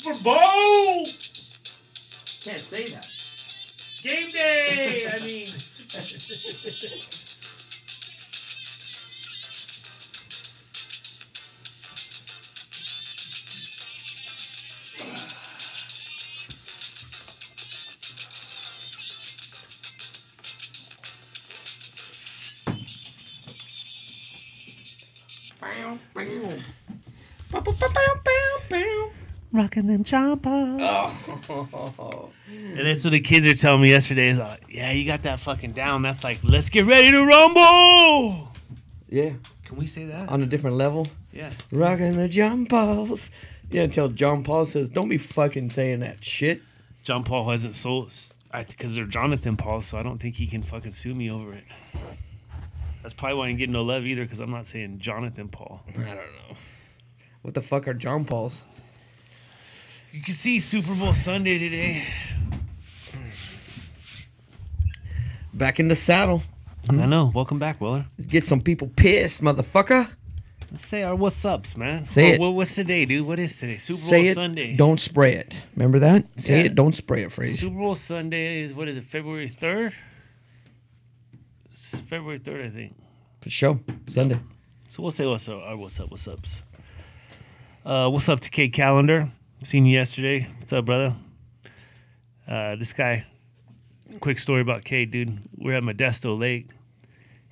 Super Bowl. Can't say that. Game day. I mean. Rocking them chompers. Oh. And then so the kids are telling me yesterday, is yeah, you got that fucking down. That's like, let's get ready to rumble. Yeah. Can we say that? On a different level? Yeah. Rocking the John Pauls. Yeah, until John Paul says, don't be fucking saying that shit. John Paul hasn't sold, because they're Jonathan Paul, so I don't think he can fucking sue me over it. That's probably why I ain't getting no love either, because I'm not saying Jonathan Paul. I don't know. What the fuck are John Pauls? You can see Super Bowl Sunday today. Back in the saddle. I know. Welcome back, Weller. Get some people pissed, motherfucker. Let's say our what's ups, man. Say it. What's today, dude? What is today? Super Say Bowl it, Sunday. don't spray it. Remember that? Say Yeah. it, don't spray it, phrase. Super Bowl Sunday is, what is it, February 3rd? It's February 3rd, I think. For sure. Sunday. So we'll say what's up, our what's ups. What's up to K Calendar? Seen you yesterday. What's up, brother? This guy, quick story about K, dude. We're at Modesto Lake,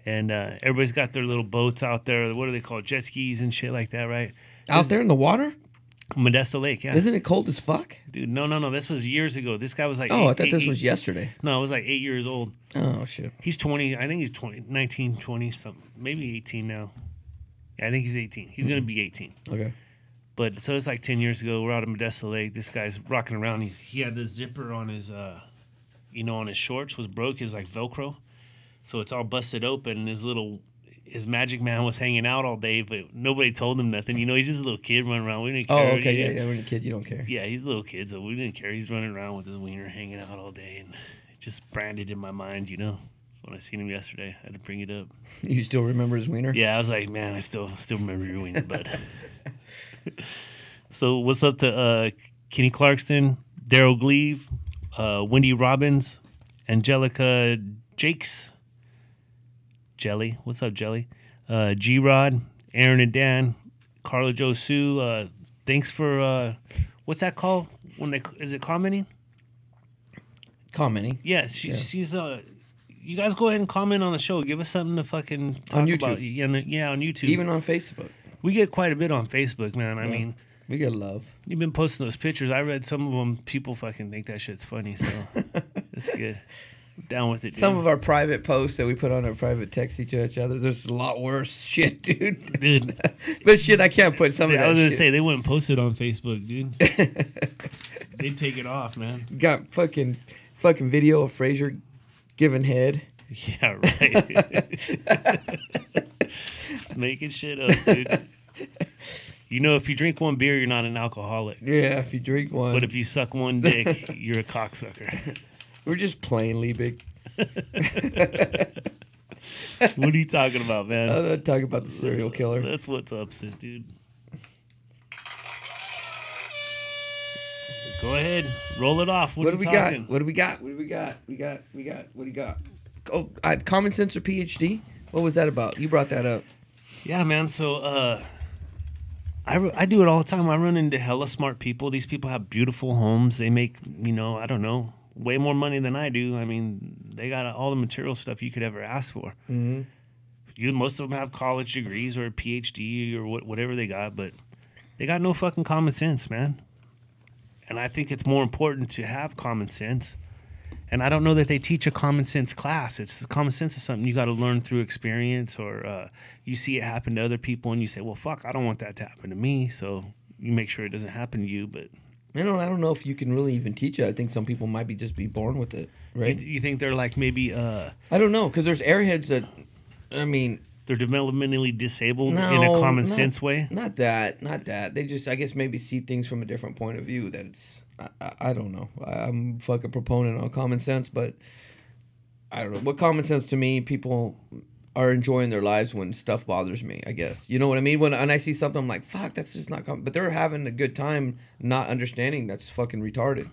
and everybody's got their little boats out there. What do they call it? Jet skis and shit like that, right? Out there in the water? Modesto Lake, yeah. Isn't it cold as fuck? Dude, no. This was years ago. This guy was like I thought this was yesterday. No, it was like 8 years old. Oh, shit. He's 20. I think he's 20, 19, 20, something. Maybe 18 now. Yeah, I think he's 18. He's going to be 18. Okay. But so it's like 10 years ago. We're out of Modesto Lake. This guy's rocking around. He had the zipper on his, on his shorts was broke. His like Velcro. So it's all busted open. And his magic man was hanging out all day, but nobody told him nothing. He's just a little kid running around. We didn't care. Oh, okay. Yeah. When you're a kid, you don't care. Yeah, he's a little kid, so we didn't care. He's running around with his wiener hanging out all day. And it just branded in my mind, When I seen him yesterday, I had to bring it up. You still remember his wiener? Yeah, I was like, man, I still remember your wiener, bud. So what's up to Kenny Clarkson, Daryl Gleave, Wendy Robbins, Angelica Jakes, Jelly. What's up, Jelly? G-Rod, Aaron and Dan, Carla Jo Sue. Thanks for what's that called? Is it commenting? Commenting? Yeah, she's you guys go ahead and comment on the show. Give us something to fucking talk on YouTube. About. Yeah, on YouTube. Even on Facebook. We get quite a bit on Facebook, man. I mean, we get love. You've been posting those pictures. I read some of them. People fucking think that shit's funny, so it's good. I'm down with it, dude. Some of our private posts that we put on our private text each other, there's a lot worse shit, dude. Dude. But shit, I can't put some of that I was going to shit. say, they wouldn't post it on Facebook, dude. They'd take it off, man. Got fucking video of Frazier giving head. Yeah, right. Just making shit up, dude. If you drink one beer, you're not an alcoholic. Yeah, if you drink one. But if you suck one dick, you're a cocksucker. We're just plainly big. What are you talking about, man? I'm not talking about the serial killer. That's what's up, dude. Go ahead, roll it off. What do we got? What do we got? What do you got? Oh, Common Sense or PhD? What was that about? You brought that up. Yeah, man. So, I do it all the time. I run into hella smart people. These people have beautiful homes. They make, I don't know, way more money than I do. I mean, they got all the material stuff you could ever ask for. Mm-hmm. Most of them have college degrees or a PhD or whatever they got, but they got no fucking common sense, man. And I think it's more important to have common sense. And I don't know that they teach a common sense class. Common sense is something you got to learn through experience, or you see it happen to other people and you say, well, fuck, I don't want that to happen to me. So you make sure it doesn't happen to you. But I don't know if you can really even teach it. I think some people might just be born with it, right? You think they're like maybe... I don't know, because there's airheads that, they're developmentally disabled in a common sense way? Not that. They just, I guess, maybe see things from a different point of view. That it's, I don't know. I'm fucking proponent on common sense, but I don't know. What common sense to me, people are enjoying their lives when stuff bothers me, I guess. You know what I mean? When I see something, I'm like, fuck, that's just not but they're having a good time not understanding that's fucking retarded.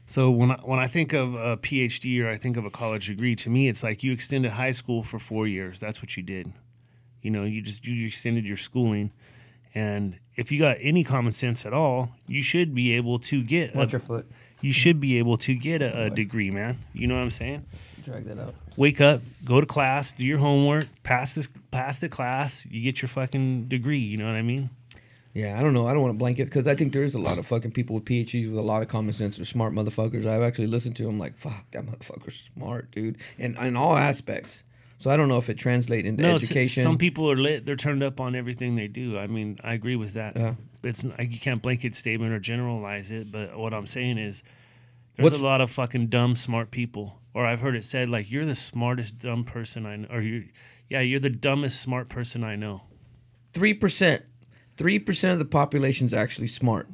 So when I think of a PhD or I think of a college degree, to me it's like you extended high school for 4 years. That's what you did. You know, you extended your schooling, and if you got any common sense at all, you should be able to get Watch your foot. You should be able to get a degree, man. You know what I'm saying? Drag that out. Wake up, go to class, do your homework, pass the class, you get your fucking degree. You know what I mean? Yeah, I don't know. I don't want to blanket because I think there is a lot of fucking people with PhDs with a lot of common sense or smart motherfuckers. I've actually listened to them like, fuck, that motherfucker's smart, dude. And in all aspects. So I don't know if it translates into education. Some people are lit. They're turned up on everything they do. I mean, I agree with that. Yeah. It's you can't blanket statement or generalize it. But what I'm saying is there's a lot of fucking dumb, smart people. Or I've heard it said, like, you're the smartest dumb person I know. Or you're the dumbest smart person I know. 3%. 3% of the population's actually smart.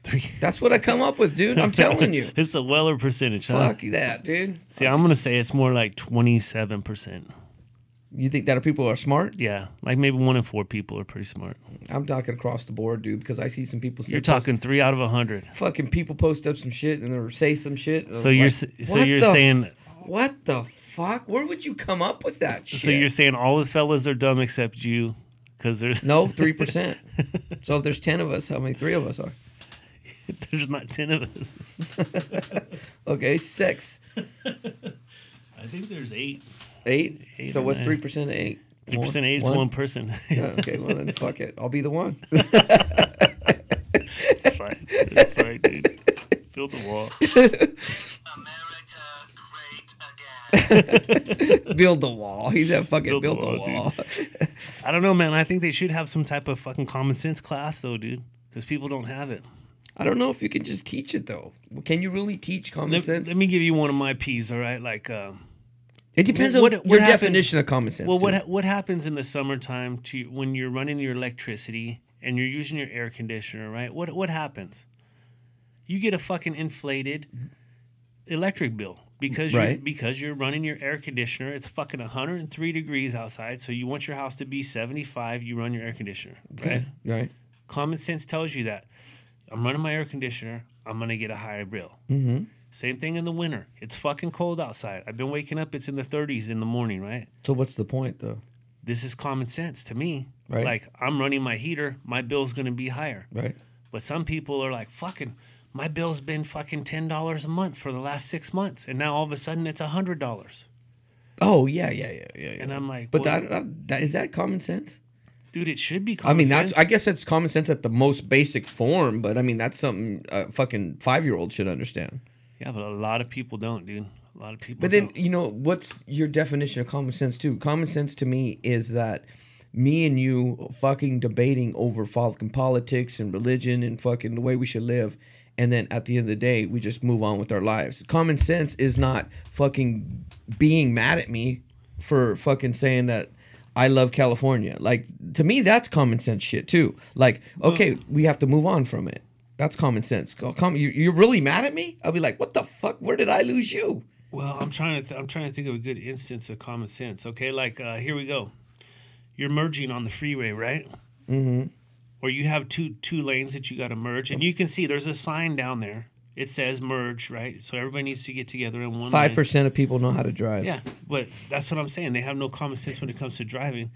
3. That's what I come up with, dude. I'm telling you. It's a Weller percentage, huh? Fuck that, dude. See, I'm going to say it's more like 27%. You think that people are smart? Yeah. Like maybe 1 in 4 people are pretty smart. I'm talking across the board, dude, because I see some people. You're talking 3 out of 100. Fucking people post up some shit and they say some shit. So you're saying what the fuck? Where would you come up with that shit? So you're saying all the fellas are dumb except you, because there's no 3%. So if there's 10 of us, how many 3 of us are? There's not 10 of us. Okay, 6. I think there's 8. 8? So what's 3% of 8? 3% 8 is one person. Yeah, okay, well then fuck it. I'll be the one. It's fine. It's fine, dude. Build the wall. Build the wall. He's that fucking build the wall. I don't know, man. I think they should have some type of fucking common sense class, though, dude. Because people don't have it. I don't know if you can just teach it, though. Can you really teach common sense? Let me give you one of my peeves, all right? Like, it depends on your definition of common sense. Well, what happens in the summertime when you're running your electricity and you're using your air conditioner, right? What happens? You get a fucking inflated electric bill because you're running your air conditioner. It's fucking 103 degrees outside, so you want your house to be 75. You run your air conditioner, right? Right. Common sense tells you that. I'm running my air conditioner. I'm gonna get a higher bill. Mm-hmm. Same thing in the winter. It's fucking cold outside. I've been waking up. It's in the 30s in the morning, right? So what's the point, though? This is common sense to me. Right. Like, I'm running my heater. My bill's going to be higher. Right. But some people are like, fucking, my bill's been fucking $10 a month for the last 6 months. And now all of a sudden it's $100. Oh, yeah. And I'm like, but that is that common sense? Dude, it should be common sense. I guess that's common sense at the most basic form. But, I mean, that's something a fucking 5-year-old should understand. Yeah, but a lot of people don't, dude. A lot of people But then, you know, what's your definition of common sense, too? Common sense to me is that me and you fucking debating over fucking politics and religion and fucking the way we should live. And then at the end of the day, we just move on with our lives. Common sense is not fucking being mad at me for fucking saying that I love California. Like, to me, that's common sense shit, too. Like, okay, we have to move on from it. That's common sense. You're really mad at me? I'll be like, what the fuck? Where did I lose you? Well, I'm trying to think of a good instance of common sense. Okay, like here we go. You're merging on the freeway, right? Mm-hmm. Or you have two lanes that you got to merge, and you can see there's a sign down there. It says merge, right? So everybody needs to get together in one. 5% of people know how to drive. Yeah, but that's what I'm saying. They have no common sense when it comes to driving.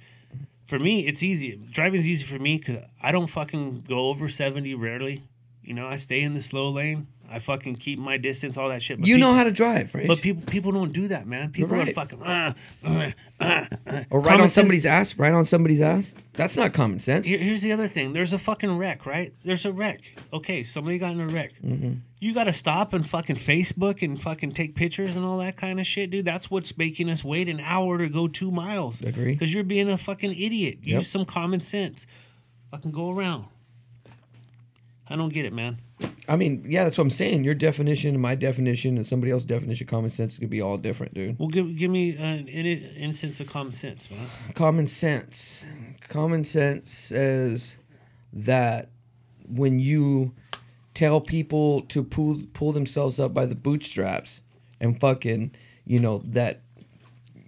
For me, it's easy. Driving's easy for me because I don't fucking go over 70 rarely. You know, I stay in the slow lane. I fucking keep my distance, all that shit. But know how to drive, right? But people don't do that, man. People are fucking or right on somebody's ass. Right on somebody's ass. That's not common sense. Here's the other thing. There's a fucking wreck, right? There's a wreck. Okay, somebody got in a wreck. Mm-hmm. You got to stop and fucking Facebook and fucking take pictures and all that kind of shit, dude. That's what's making us wait an hour to go 2 miles. Agree. Because you're being a fucking idiot. Use some common sense. Fucking go around. I don't get it, man. I mean, yeah, that's what I'm saying. Your definition and my definition and somebody else's definition of common sense could be all different, dude. Well, give me an instance of common sense, man. Common sense. Common sense says that when you tell people to pull themselves up by the bootstraps and fucking, you know, that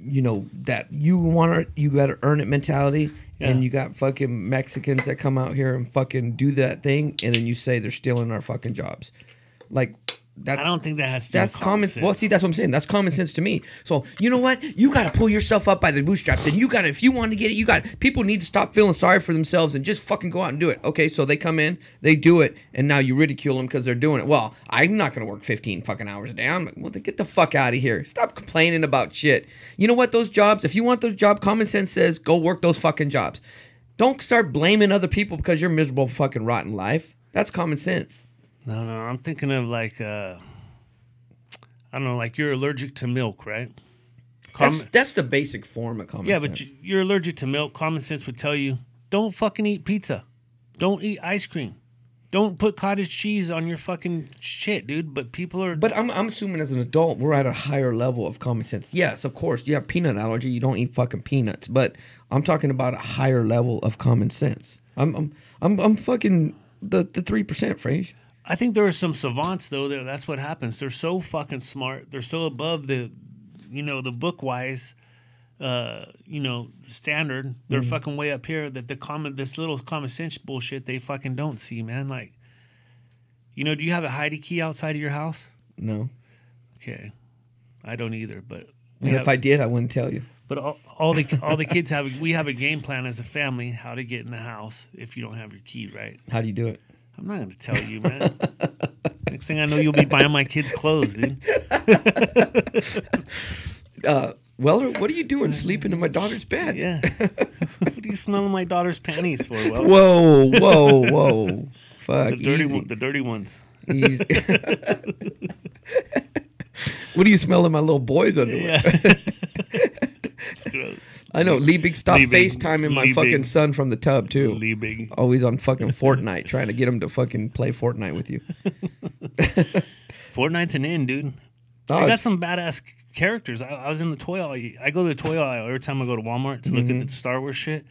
you know, that you got to earn it mentality. Yeah. And you got fucking Mexicans that come out here and fucking do that thing, and then you say they're stealing our fucking jobs. Like, I don't think that has to do that's with common. sense. Well, see, that's what I'm saying. That's common sense to me. So you know what? You got to pull yourself up by the bootstraps, and you got to, if you want to get it, you got. People need to stop feeling sorry for themselves and just fucking go out and do it. Okay, so they come in, they do it, and now you ridicule them because they're doing it. Well, I'm not gonna work 15 fucking hours a day. I'm like, well, then get the fuck out of here. Stop complaining about shit. You know what? Those jobs, if you want those jobs, common sense says go work those fucking jobs. Don't start blaming other people because you're miserable, fucking rotten life. That's common sense. No, I'm thinking of like, I don't know, like you're allergic to milk, right? That's the basic form of common sense. Yeah, but you're allergic to milk. Common sense would tell you, don't fucking eat pizza. Don't eat ice cream. Don't put cottage cheese on your fucking shit, dude. But people are... But I'm assuming as an adult, we're at a higher level of common sense. Yes, of course, you have peanut allergy. You don't eat fucking peanuts. But I'm talking about a higher level of common sense. I'm fucking the 3%, Frage. I think there are some savants, though. That's what happens. They're so fucking smart. They're so above the, the book-wise, standard. They're fucking way up here that this little common sense bullshit they fucking don't see, man. Like, do you have a hidey key outside of your house? No. Okay. I don't either, but... If I did, I wouldn't tell you. But all the kids we have a game plan as a family how to get in the house if you don't have your key, right? How do you do it? I'm not going to tell you, man. Next thing I know, you'll be buying my kids clothes, dude. Weller, what are you doing sleeping in my daughter's bed? Yeah. What are you smelling my daughter's panties for, Weller? Whoa. Fuck, the dirty ones. Easy. What do you smell in my little boy's underwear? Yeah. It's gross. I know. Liebig stopped FaceTiming my fucking son from the tub, too. Liebig. Always on fucking Fortnite, trying to get him to fucking play Fortnite with you. Fortnite's an in, dude. I got some badass characters. I was in the toy aisle. I go to the toy aisle every time I go to Walmart to look at the Star Wars shit.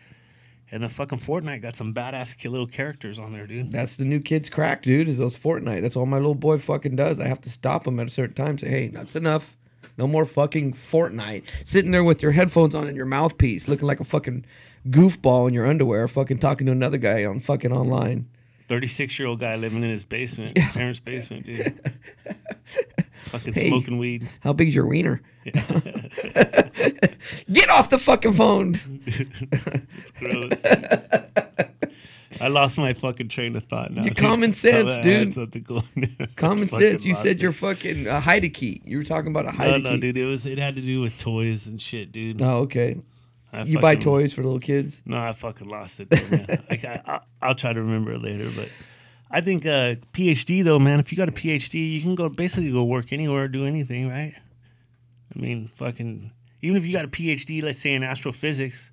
And the fucking Fortnite got some badass little characters on there, dude. That's the new kid's crack, dude, is those Fortnite. That's all my little boy fucking does. I have to stop him at a certain time. Say, hey, that's enough. No more fucking Fortnite. Sitting there with your headphones on and your mouthpiece, looking like a fucking goofball in your underwear, fucking talking to another guy on fucking online. 36-year-old guy living in his basement, parents' basement, dude. Fucking smoking weed. How big's your wiener? Yeah. Get off the fucking phone. It's gross. I lost my fucking train of thought now. Common sense, dude. Common sense. You said it. you're fucking a hide key. You were talking about a hide key. No, dude. It had to do with toys and shit, dude. Oh, okay. You buy toys for little kids? No, I fucking lost it, though, man. I'll try to remember it later, but I think PhD, though, man, if you got a PhD, you can basically go work anywhere or do anything, right? I mean, fucking, even if you got a PhD, let's say in astrophysics,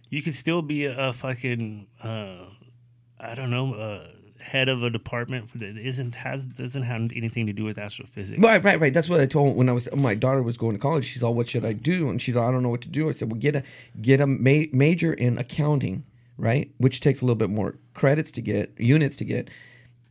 you could still be a fucking, head of a department that doesn't have anything to do with astrophysics. Right. That's what I told when my daughter was going to college. She's all, what should I do? And she's all, I don't know what to do. I said, well, get a major in accounting, right? Which takes a little bit more units to get.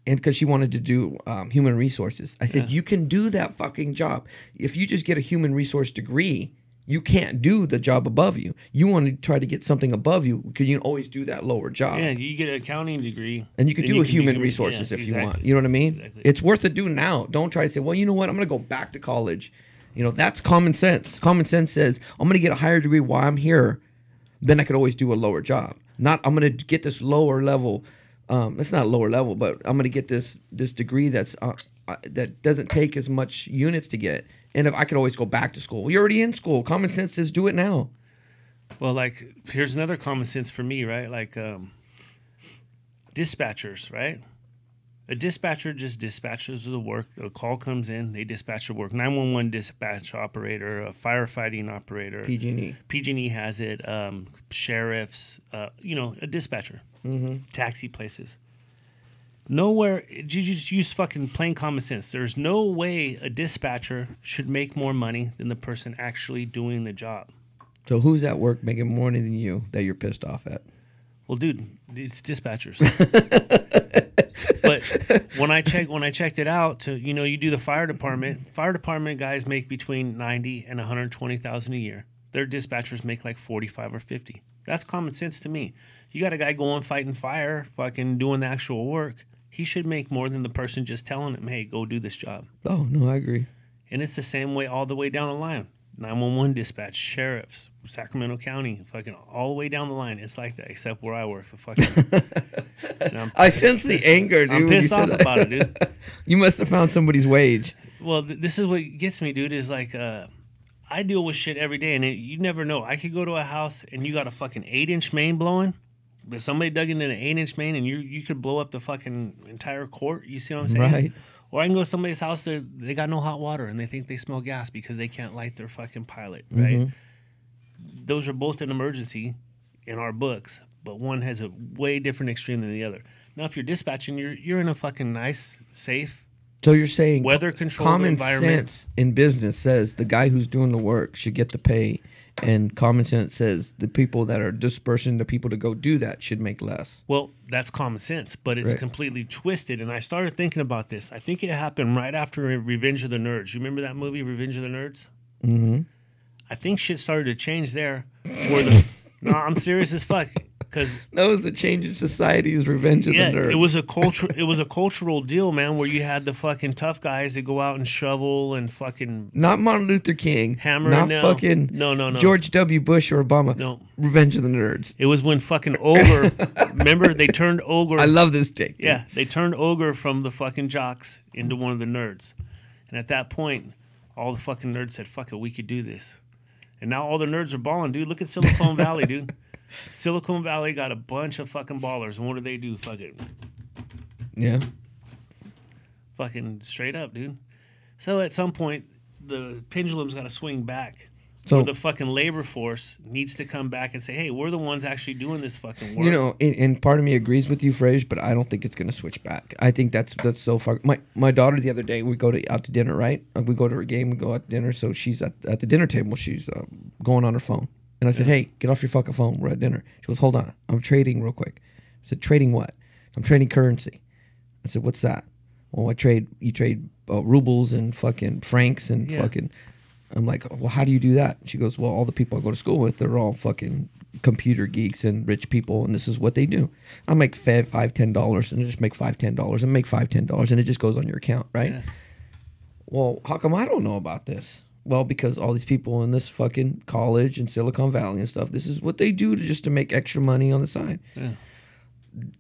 And because she wanted to do human resources. I said, you can do that fucking job. If you just get a human resource degree, you can't do the job above you. You want to try to get something above you because you can always do that lower job. Yeah, you get an accounting degree. And you could do a human resources if you want. You know what I mean? Exactly. It's worth it doing now. Don't try to say, well, you know what? I'm going to go back to college. That's common sense. Common sense says, I'm going to get a higher degree while I'm here. Then I could always do a lower job. Not, I'm going to get this lower level. It's not lower level, but I'm going to get this degree that doesn't take as much units to get. And if I could always go back to school. You're already in school. Common sense says do it now. Well, like, here's another common sense for me, right? Like, dispatchers, right? A dispatcher just dispatches the work. A call comes in, they dispatch the work. 911 dispatch operator, a firefighting operator. PG&E. PG&E has it. Sheriffs, a dispatcher. Mm-hmm. Taxi places. Nowhere, you just use fucking plain common sense. There's no way a dispatcher should make more money than the person actually doing the job. So who's at work making more money than you that you're pissed off at? Well, dude, it's dispatchers. But when I checked it out, you do the fire department. Fire department guys make between $90,000 and $120,000 a year. their dispatchers make like 45 or 50. That's common sense to me. You got a guy going fighting fire, fucking doing the actual work. He should make more than the person just telling him, hey, go do this job. Oh, no, I agree. And it's the same way all the way down the line. 911 dispatch, sheriffs, Sacramento County, fucking all the way down the line. It's like that, except where I work. The fucking. I sense the anger, dude. I'm pissed off about it, dude. You must have found somebody's wage. Well, this is what gets me, dude. Is like, I deal with shit every day, and you never know. I could go to a house and you got a fucking 8-inch main blowing. But somebody dug into an 8-inch main, and you could blow up the fucking entire court. You see what I'm saying? Right. Or I can go to somebody's house, they got no hot water, and they think they smell gas because they can't light their fucking pilot, right? Mm-hmm. Those are both an emergency in our books, but one has a way different extreme than the other. Now, if you're dispatching, you're in a fucking nice, safe, so you're saying weather controlled common environment. Sense in business says the guy who's doing the work should get the pay, and common sense says the people that are dispersing the people to go do that should make less. Well, that's common sense, but it's completely twisted. And I started thinking about this. I think it happened right after Revenge of the Nerds. You remember that movie, Revenge of the Nerds? Mm-hmm. I think shit started to change there. No, I'm serious as fuck. Cause that was a change in society's Revenge of the Nerds. It was a cultural deal, man, where you had the fucking tough guys that go out and shovel and fucking not Martin Luther King, hammer, not fucking no George W. Bush or Obama. No, Revenge of the Nerds. It was when fucking Ogre. Remember, they turned Ogre. I love this take. Yeah, they turned Ogre from the fucking jocks into one of the nerds, and at that point, all the fucking nerds said, "Fuck it, we could do this." And now all the nerds are balling, dude. Look at Silicon Valley, dude. Silicon Valley got a bunch of fucking ballers, and what do? Fucking fucking straight up, dude. So at some point, the pendulum's got to swing back. So where the fucking labor force needs to come back and say, hey, we're the ones actually doing this fucking work. You know, and part of me agrees with you, Frage, but I don't think it's going to switch back. I think that's so far. My daughter the other day, we go out to dinner, right? We go to her game, we go out to dinner. So she's at the dinner table. She's going on her phone. And I said, hey, get off your fucking phone. We're at dinner. She goes, hold on. I'm trading real quick. I said, trading what? I'm trading currency. I said, what's that? Well, you trade rubles and fucking francs and fucking... I'm like, well, how do you do that? She goes, well, all the people I go to school with, they're all fucking computer geeks and rich people, and this is what they do. I make $5, $10, and I just make $5, $10, and make $5, $10, and it just goes on your account, right? Yeah. Well, how come I don't know about this? Well, because all these people in this fucking college in Silicon Valley and stuff, this is what they do to make extra money on the side. Yeah.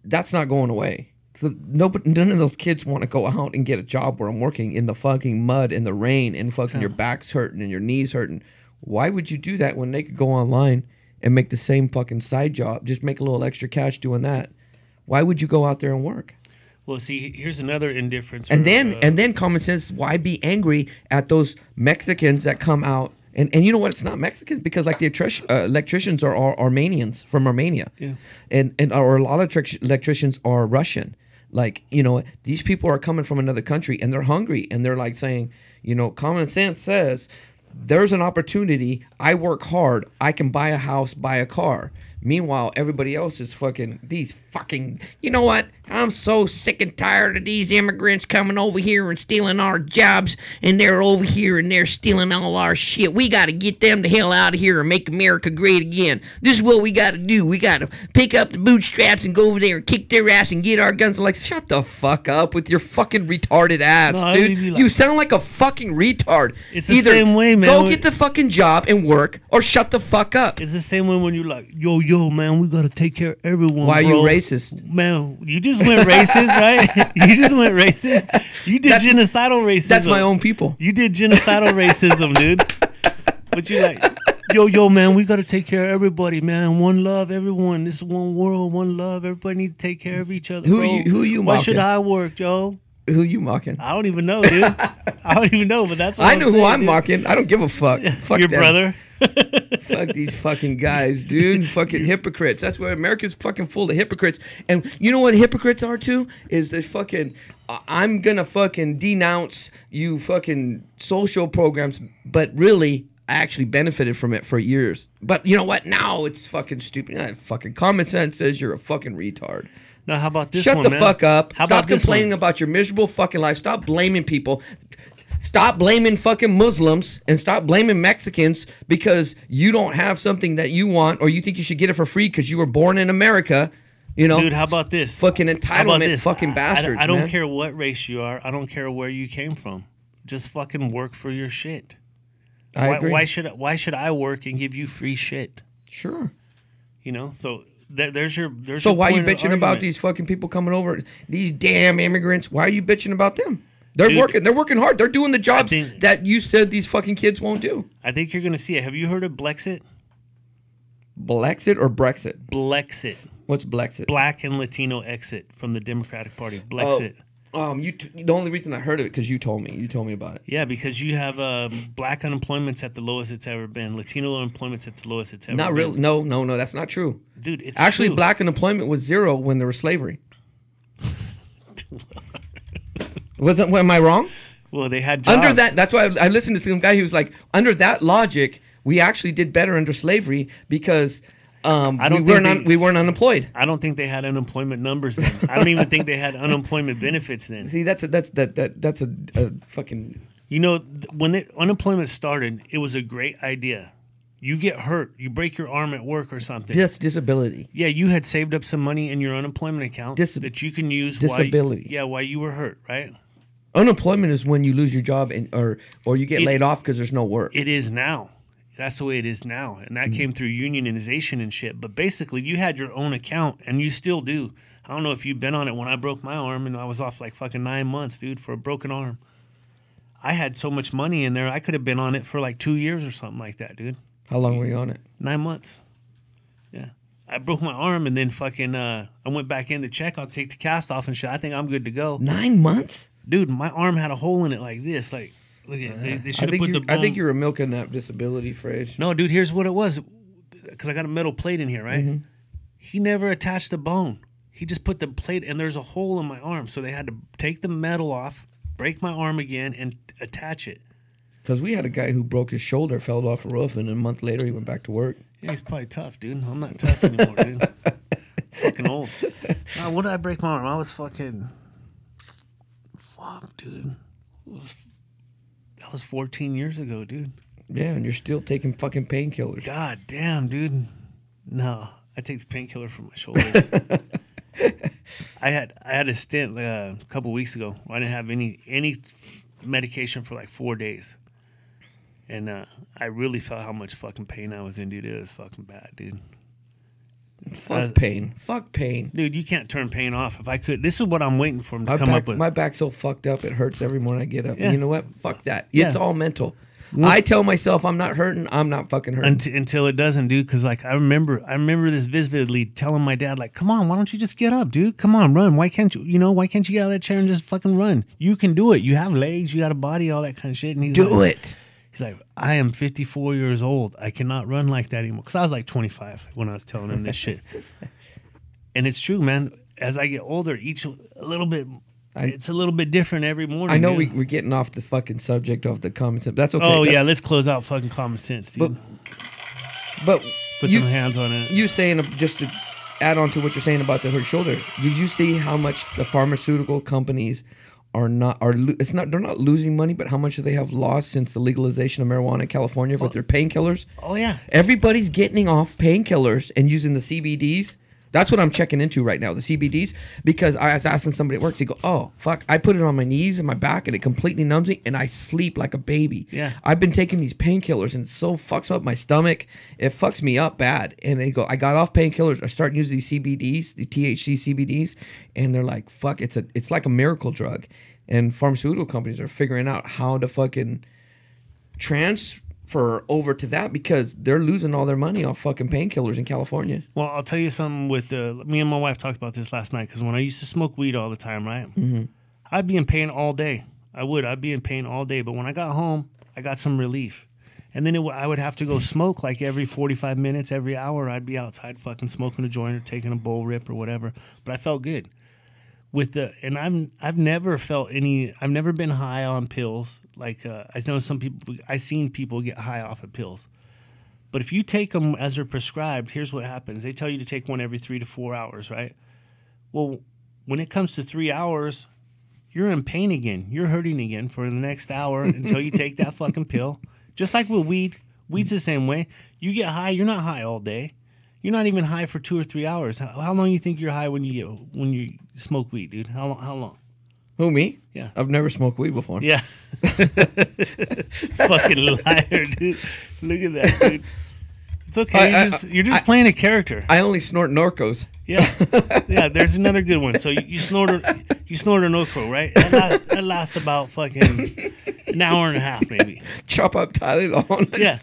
That's not going away. None of those kids want to go out and get a job where I'm working in the fucking mud and the rain and fucking your back's hurting and your knees hurting. Why would you do that when they could go online and make the same fucking side job, just make a little extra cash doing that? Why would you go out there and work? Well, see, here's another indifference. And then common sense, why be angry at those Mexicans that come out? And you know what? It's not Mexicans because like the electricians are Armenians from Armenia. Yeah. And or a lot of electricians are Russian. Like, you know, these people are coming from another country and they're hungry and they're like saying, you know, common sense says there's an opportunity. I work hard. I can buy a house, buy a car. Meanwhile, everybody else is you know what? I'm so sick and tired of these immigrants coming over here and stealing our jobs, and they're over here and they're stealing all our shit. We got to get them the hell out of here and make America great again. This is what we got to do. We got to pick up the bootstraps and go over there and kick their ass and get our guns. I'm like, shut the fuck up with your fucking retarded ass, dude. You sound like a fucking retard. It's the same way, man. Go get the fucking job and work, or shut the fuck up. It's the same way when you're like, yo, man, we got to take care of everyone. Why bro. Are you racist? Man, you just went racist, right? You just went racist. You did genocidal racism. That's my own people. You did genocidal racism, dude. But you like, yo, man, we got to take care of everybody, man. One love, everyone. This is one world, one love. Everybody need to take care of each other, Who bro. are you Why mocking? should I work, Joe? Who you mocking? I don't even know, dude. I don't even know, but that's what I I'm know saying, who I'm dude. mocking. I don't give a fuck. Fuck your them. brother. Fuck these fucking guys, dude. Fucking hypocrites. That's where America's fucking full of hypocrites. And you know what hypocrites are too? Is this fucking, I'm gonna fucking denounce you fucking social programs, but really, I actually benefited from it for years. But you know what? Now it's fucking stupid. Fucking common sense says you're a fucking retard. Now, how about this Shut one, the man? fuck up. How Stop about this complaining one? about your miserable fucking life. Stop blaming people. Stop blaming fucking Muslims and stop blaming Mexicans because you don't have something that you want or you think you should get it for free because you were born in America. You know, dude, how about this? Fucking entitlement, fucking bastards. I don't man. care what race you are. I don't care where you came from. Just fucking work for your shit. I agree. Why should I work and give you free shit? Sure. You know, so there's your. So why are you bitching about these fucking people coming over? These damn immigrants. Why are you bitching about them? They're working. They're working hard. They're doing the jobs that you said these fucking kids won't do. I think you're gonna see it. Have you heard of Blexit? Blexit or Brexit? Blexit. What's Blexit? Black and Latino exit from the Democratic Party. Blexit. The only reason I heard of it because you told me. You told me about it. Yeah, because you have black unemployment's at the lowest it's ever been. Latino unemployment's at the lowest it's ever been. Not really. No. That's not true, dude. It's actually true. Black unemployment was 0 when there was slavery. Am I wrong? Well, they had jobs. Under that. That's why I listened to some guy who was like, under that logic, we actually did better under slavery because. We weren't unemployed. I don't think they had unemployment numbers then. I don't even think they had unemployment benefits then. See, that's a fucking. You know, when the unemployment started, it was a great idea. You get hurt, you break your arm at work or something. That's disability. Yeah, you had saved up some money in your unemployment account that you can use. Disability. While you were hurt, right? Unemployment is when you lose your job or you get laid off because there's no work. It is now. That's the way it is now. And that came through unionization and shit. But basically, you had your own account, and you still do. I don't know if you've been on it. When I broke my arm, and I was off like fucking 9 months, dude, for a broken arm. I had so much money in there, I could have been on it for like 2 years or something like that, dude. How long were you on it? 9 months. Yeah. I broke my arm, and then fucking I went back in to check. I'll take the cast off and shit. I think I'm good to go. 9 months? Dude, my arm had a hole in it like this, like... Look at they should have put the bone. I think you were milking that disability phrase. No, dude, here's what it was. Because I got a metal plate in here, right? Mm-hmm. He never attached the bone. He just put the plate, and there's a hole in my arm. So they had to take the metal off, break my arm again, and attach it. Because we had a guy who broke his shoulder, fell off a roof, and a month later he went back to work. Yeah, he's probably tough, dude. I'm not tough anymore, dude. Fucking old. What did I break my arm? I was fucking... Fuck, dude. That was 14 years ago, dude. Yeah, and you're still taking fucking painkillers. God damn, dude. No, I take the painkiller for my shoulder. I had a stint a couple weeks ago. I didn't have any medication for like 4 days, and I really felt how much fucking pain I was in, dude. It was fucking bad, dude. Fuck pain. Fuck pain. Dude, you can't turn pain off. If I could, this is what I'm waiting for him to come up with. My back's so fucked up, it hurts every morning I get up. Yeah. And you know what? Fuck that. It's all mental. I tell myself I'm not hurting. I'm not fucking hurting. Until it doesn't, dude. Because like I remember this vividly telling my dad, like, come on, why don't you just get up, dude? Come on, run. Why can't you, why can't you get out of that chair and just fucking run? You can do it. You have legs. You got a body, all that kind of shit. And He's like, I am 54 years old. I cannot run like that anymore. Because I was like 25 when I was telling him this shit. And it's true, man. As I get older, it's a little bit different every morning. I know we're getting off the fucking subject of the common sense. That's okay. Oh, yeah. Let's close out fucking common sense, dude. But put some hands on it. You saying, just to add on to what you're saying about the hurt shoulder, did you see how much the pharmaceutical companies they're not losing money, but how much they have lost since the legalization of marijuana in California with their painkillers? Oh, yeah. Everybody's getting off painkillers and using the CBDs. That's what I'm checking into right now, the CBDs, because I was asking somebody at work, they go, oh, fuck, I put it on my knees and my back and it completely numbs me and I sleep like a baby. Yeah. I've been taking these painkillers and it so fucks up my stomach. It fucks me up bad. And they go, I got off painkillers. I started using these CBDs, the THC CBDs, and they're like, fuck, it's like a miracle drug. And pharmaceutical companies are figuring out how to fucking transfer over to that because they're losing all their money off fucking painkillers in California. Well, I'll tell you something me and my wife talked about this last night because when I used to smoke weed all the time, right? Mm-hmm. I'd be in pain all day. I'd be in pain all day. But when I got home, I got some relief. And then I would have to go smoke like every 45 minutes, every hour. I'd be outside fucking smoking a joint or taking a bowl rip or whatever. But I felt good. And I've never been high on pills. Like I know I've seen people get high off of pills. But if you take them as they're prescribed, here's what happens. They tell you to take one every 3 to 4 hours, right? Well, when it comes to 3 hours, you're in pain again. You're hurting again for the next hour until you take that fucking pill. Just like with weed. Weed's the same way. You get high, you're not high all day. You're not even high for 2 or 3 hours. How long you think you're high when you smoke weed, dude? How long? Who, me? Yeah. I've never smoked weed before. Yeah. Fucking liar, dude. Look at that, dude. It's okay. You're just playing a character. I only snort Norcos. Yeah. Yeah, there's another good one. So you snort a Norco, right? That lasts about fucking an hour and a half, maybe. Chop up Tylenol. Yeah.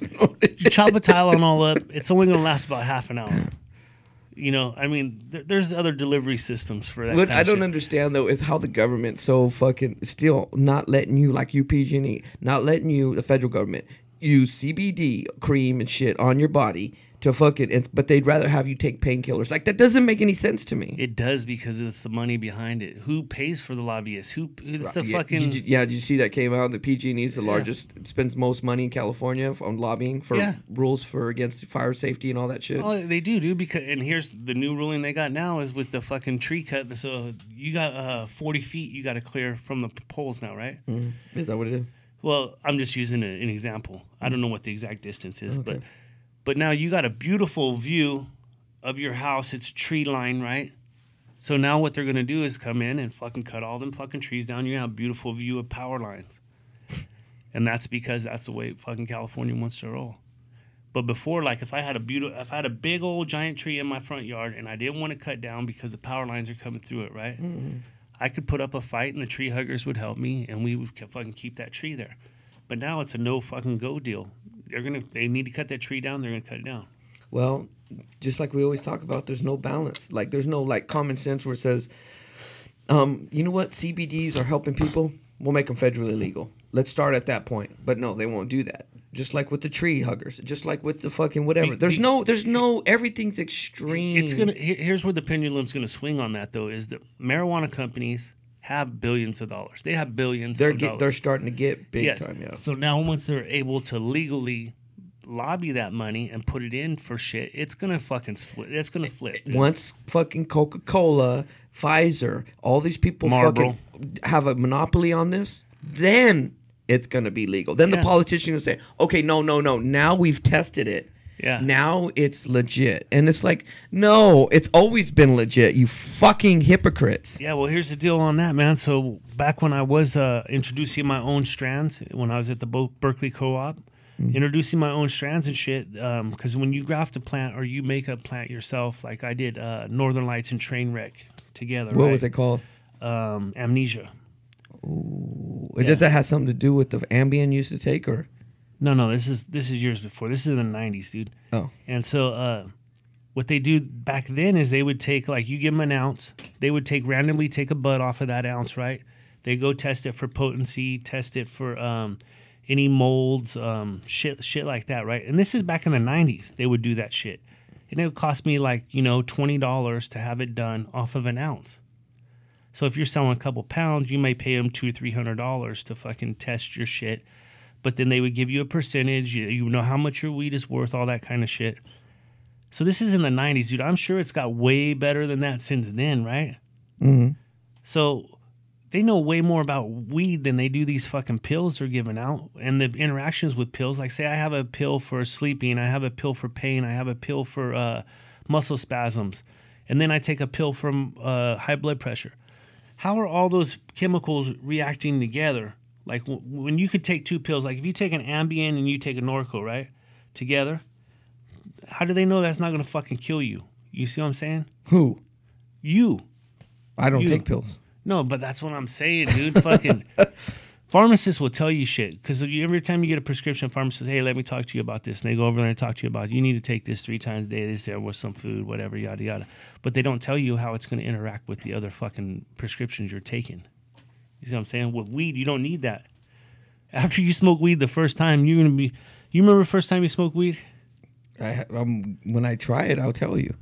You chop a Tylenol up, it's only going to last about half an hour. You know, I mean, there's other delivery systems for that. What I don't understand, though, is how the government so fucking still not letting you, like you PG&E, not letting you, the federal government, use CBD cream and shit on your body to fucking, but they'd rather have you take painkillers. Like, that doesn't make any sense to me. It does, because it's the money behind it. Who pays for the lobbyists? It's the fucking... Did you see that came out? The PG&E is the largest, spends most money in California on lobbying for rules for against fire safety and all that shit. Oh, they do, dude. Because, and here's the new ruling they got now is with the fucking tree cut. So you got 40 feet you got to clear from the poles now, right? Mm-hmm. Is that what it is? Well, I'm just using an example. I don't know what the exact distance is, but now you got a beautiful view of your house. It's tree line, right? So now what they're going to do is come in and fucking cut all them fucking trees down. You're going to have a beautiful view of power lines. And that's because that's the way fucking California wants to roll. But before, like, if I had a big old giant tree in my front yard and I didn't want to cut down because the power lines are coming through it, right? Mm-hmm. I could put up a fight and the tree huggers would help me and we would fucking keep that tree there. But now it's a no fucking go deal. They need to cut that tree down, they're gonna cut it down. Well, just like we always talk about, there's no balance. Like, there's no like common sense where it says, you know what, CBDs are helping people, we'll make them federally legal. Let's start at that point. But no, they won't do that. Just like with the tree huggers, just like with the fucking whatever. There's no everything's extreme. Here's where the pendulum's gonna swing on that, though, is that marijuana companies have billions of dollars. They have billions of dollars. They're starting to get big time, yeah. So now once they're able to legally lobby that money and put it in for shit, it's gonna fucking it's gonna flip. Once fucking Coca-Cola, Pfizer, all these people Marlboro fucking have a monopoly on this, then it's going to be legal. Then the politician will say, okay, no. Now we've tested it. Yeah. Now it's legit. And it's like, no, it's always been legit, you fucking hypocrites. Yeah, well, here's the deal on that, man. So back when I was introducing my own strands, when I was at the Berkeley Co-op, introducing my own strands and shit, because when you graft a plant or you make a plant yourself, like I did Northern Lights and Trainwreck together. What was it called? Amnesia. Ooh. Does that have something to do with the Ambien used to take, or? No. This is years before. This is in the 90s, dude. Oh. And so what they do back then is they would take, like, you give them an ounce. They would randomly take a bud off of that ounce, right? They go test it for potency, test it for any molds, shit like that, right? And this is back in the 90s. They would do that shit. And it would cost me like, $20 to have it done off of an ounce. So if you're selling a couple pounds, you may pay them $200 or $300 to fucking test your shit. But then they would give you a percentage. You know how much your weed is worth, all that kind of shit. So this is in the 90s, dude. I'm sure it's got way better than that since then, right? Mm-hmm. So they know way more about weed than they do these fucking pills they're giving out. And the interactions with pills, like say I have a pill for sleeping, I have a pill for pain, I have a pill for muscle spasms, and then I take a pill for high blood pressure. How are all those chemicals reacting together? Like when you could take two pills, like if you take an Ambien and you take a Norco, right, together, how do they know that's not going to fucking kill you? You see what I'm saying? Who? You. I don't take pills. No, but that's what I'm saying, dude. Fucking pharmacists will tell you shit. Because every time you get a prescription, pharmacist says, hey, let me talk to you about this. And they go over there and talk to you about, you need to take this 3 times a day. This there with some food, whatever, yada, yada. But they don't tell you how it's going to interact with the other fucking prescriptions you're taking. You see what I'm saying? With weed, you don't need that. After you smoke weed the first time, you're going to be... You remember the first time you smoked weed? When I try it, I'll tell you.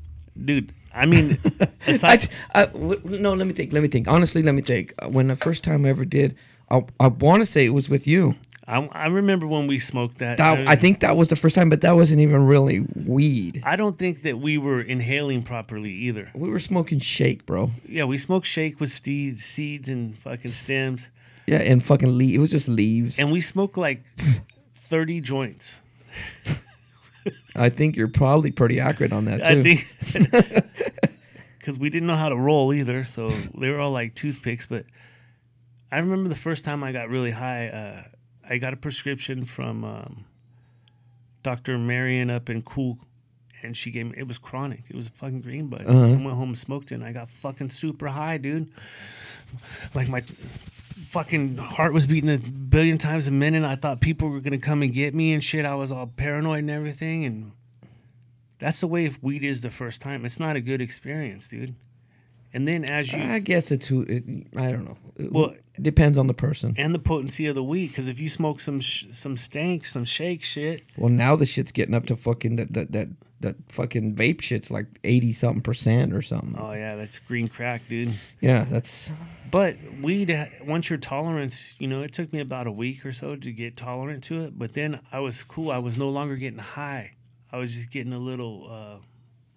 Dude, I mean... No, let me think. Honestly, let me think. When the first time I ever did... I want to say it was with you. I remember when we smoked that. I think that was the first time, but that wasn't even really weed. I don't think that we were inhaling properly either. We were smoking shake, bro. Yeah, we smoked shake with seeds and fucking stems. Yeah, and fucking it was just leaves. And we smoked like 30 joints. I think you're probably pretty accurate on that, too. I think because we didn't know how to roll either, so they were all like toothpicks. But I remember the first time I got really high, I got a prescription from Dr. Marion up in Cool, and she gave me, it was chronic. It was a fucking green bud. I went home and smoked it, and I got fucking super high, dude. Like my fucking heart was beating a billion times a minute. I thought people were gonna come and get me and shit. I was all paranoid and everything, and that's the way weed is the first time. It's not a good experience, dude. And then as you, I guess it's I don't know. Well, it depends on the person and the potency of the weed. Because if you smoke some stank, some shake shit. Well, now the shit's getting up to fucking that fucking vape shit's like 80-something% or something. Oh yeah, that's green crack, dude. Yeah, that's. But weed, once your tolerance, it took me about a week or so to get tolerant to it. But then I was cool. I was no longer getting high. I was just getting a little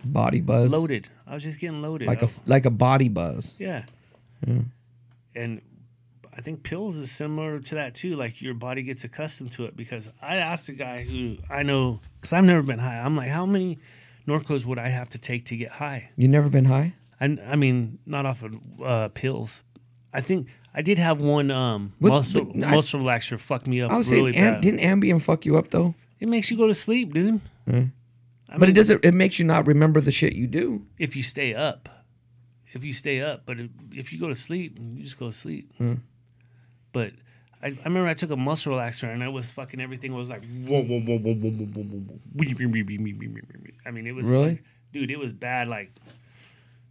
body buzz, loaded. I was just getting loaded, like a body buzz. Yeah. And I think pills is similar to that too. Like your body gets accustomed to it. Because I asked a guy who I know, because I've never been high. I'm like, how many Norcos would I have to take to get high? You never been high? I mean, not off of pills. I think I did have one muscle relaxer fuck me up really bad. Didn't Ambien fuck you up though? It makes you go to sleep, dude. But it doesn't. It makes you not remember the shit you do if you stay up. But if you go to sleep, you just go to sleep. But I remember I took a muscle relaxer and I was fucking everything was like whoa, whoa, whoa, whoa, whoa, whoa, whoa. I mean, it was really, dude. It was bad, like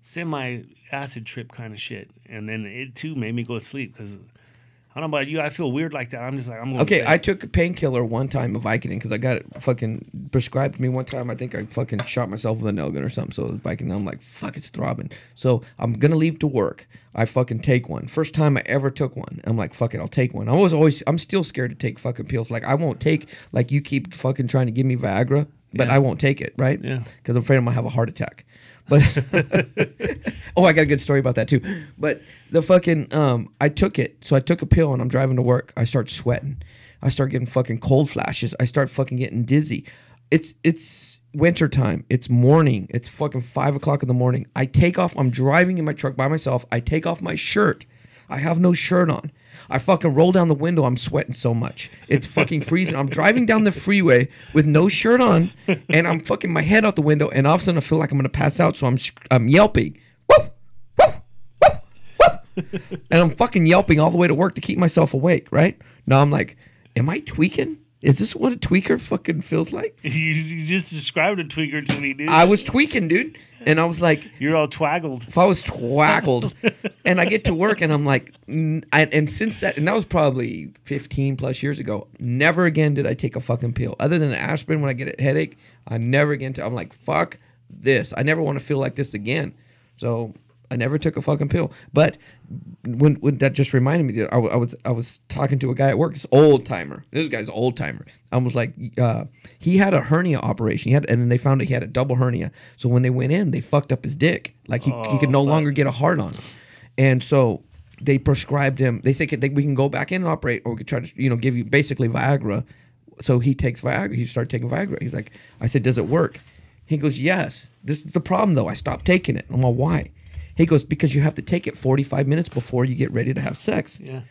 semi acid trip kind of shit. And then it too made me go to sleep because I don't know about you. I feel weird like that. I'm just like, I'm going okay. I took a painkiller one time, a Vicodin, because I got it fucking prescribed to me one time. I think I fucking shot myself with a nail gun or something. So it was Vicodin. I'm like, fuck, it's throbbing. So I'm gonna leave to work. I fucking take one. First time I ever took one. I'm like, fuck it, I'll take one. I'm still scared to take fucking pills. Like I won't take, like you keep fucking trying to give me Viagra, but I won't take it, right? Yeah. Because I'm afraid I'm gonna have a heart attack. But oh, I got a good story about that too. But the fucking I took it. So I took a pill and I'm driving to work. I start sweating. I start getting fucking cold flashes. I start fucking getting dizzy. It's wintertime. It's morning. It's fucking 5 o'clock in the morning. I take off. I'm driving in my truck by myself. I take off my shirt. I have no shirt on. I fucking roll down the window. I'm sweating so much. It's fucking freezing. I'm driving down the freeway with no shirt on, and I'm fucking my head out the window, and all of a sudden I feel like I'm gonna pass out. So I'm yelping, woo, woo, woo, woo, and I'm fucking yelping all the way to work to keep myself awake. Right now I'm like, am I tweaking? Is this what a tweaker fucking feels like? You just described a tweaker to me, dude. I was tweaking, dude. And I was like... You're all twaggled. If I was twaggled. And I get to work and I'm like... And since that... And that was probably 15 plus years ago. Never again did I take a fucking pill. Other than aspirin when I get a headache. I never again... I'm like, fuck this. I never want to feel like this again. So... I never took a fucking pill. But when that just reminded me that I was talking to a guy at work, this old timer. This guy's old timer. I was like, he had a hernia operation. And then they found out he had a double hernia. So when they went in, they fucked up his dick. Like he could no longer get a hard on. And so they prescribed him. They said we can go back in and operate, or we could try to give you basically Viagra. So he takes Viagra. He started taking Viagra. He's like, I said, does it work? He goes, yes. This is the problem though. I stopped taking it. I'm like, why? He goes, because you have to take it 45 minutes before you get ready to have sex. Yeah.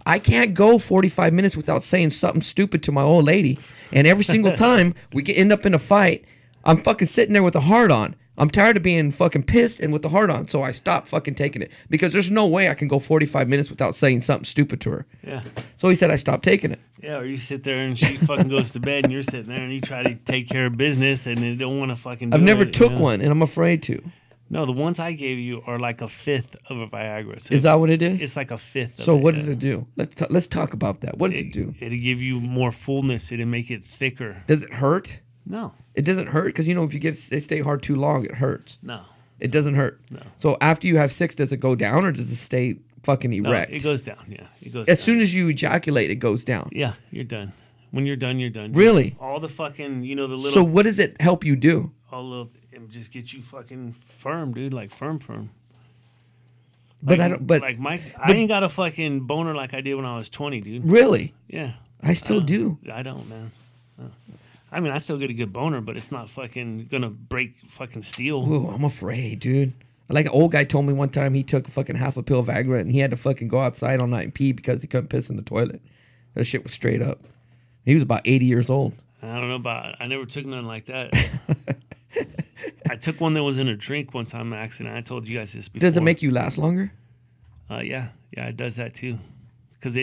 I can't go 45 minutes without saying something stupid to my old lady. And every single time we end up in a fight, I'm fucking sitting there with a heart on. I'm tired of being fucking pissed and with the heart on. So I stopped fucking taking it. Because there's no way I can go 45 minutes without saying something stupid to her. Yeah. So he said I stopped taking it. Yeah, or you sit there and she fucking goes to bed and you're sitting there and you try to take care of business and you don't want to fucking do it. I've never took one and I'm afraid to. No, the ones I gave you are like a fifth of a Viagra. So is that what it is? It's like a fifth. So what does it do? Let's talk about that. What does it do? It'll give you more fullness. It'll make it thicker. Does it hurt? No. It doesn't hurt because if they stay hard too long, it hurts. No. It doesn't hurt. No. So after you have sex, does it go down or does it stay fucking No, erect. it goes down. Yeah, it goes. As down. soon as you ejaculate, it goes down. Yeah, you're done. When you're done, you're done. Really? All the fucking, the little. So what does it help you do? All of it just get you fucking firm, dude. Like firm. But Like, I don't. But like I ain't got a fucking boner like I did when I was 20, dude. really, Yeah. I still do. I don't, man. I mean, I still get a good boner, but it's not fucking gonna break fucking steel. Ooh, I'm afraid, dude. Like an old guy told me one time he took fucking half a pill of Viagra and he had to fucking go outside all night and pee because he couldn't piss in the toilet. That shit was straight up. He was about 80 years old. I don't know about. I never took none like that. I took one that was in a drink one time, by accident. I told you guys this before. Does it make you last longer? Yeah, it does that too, because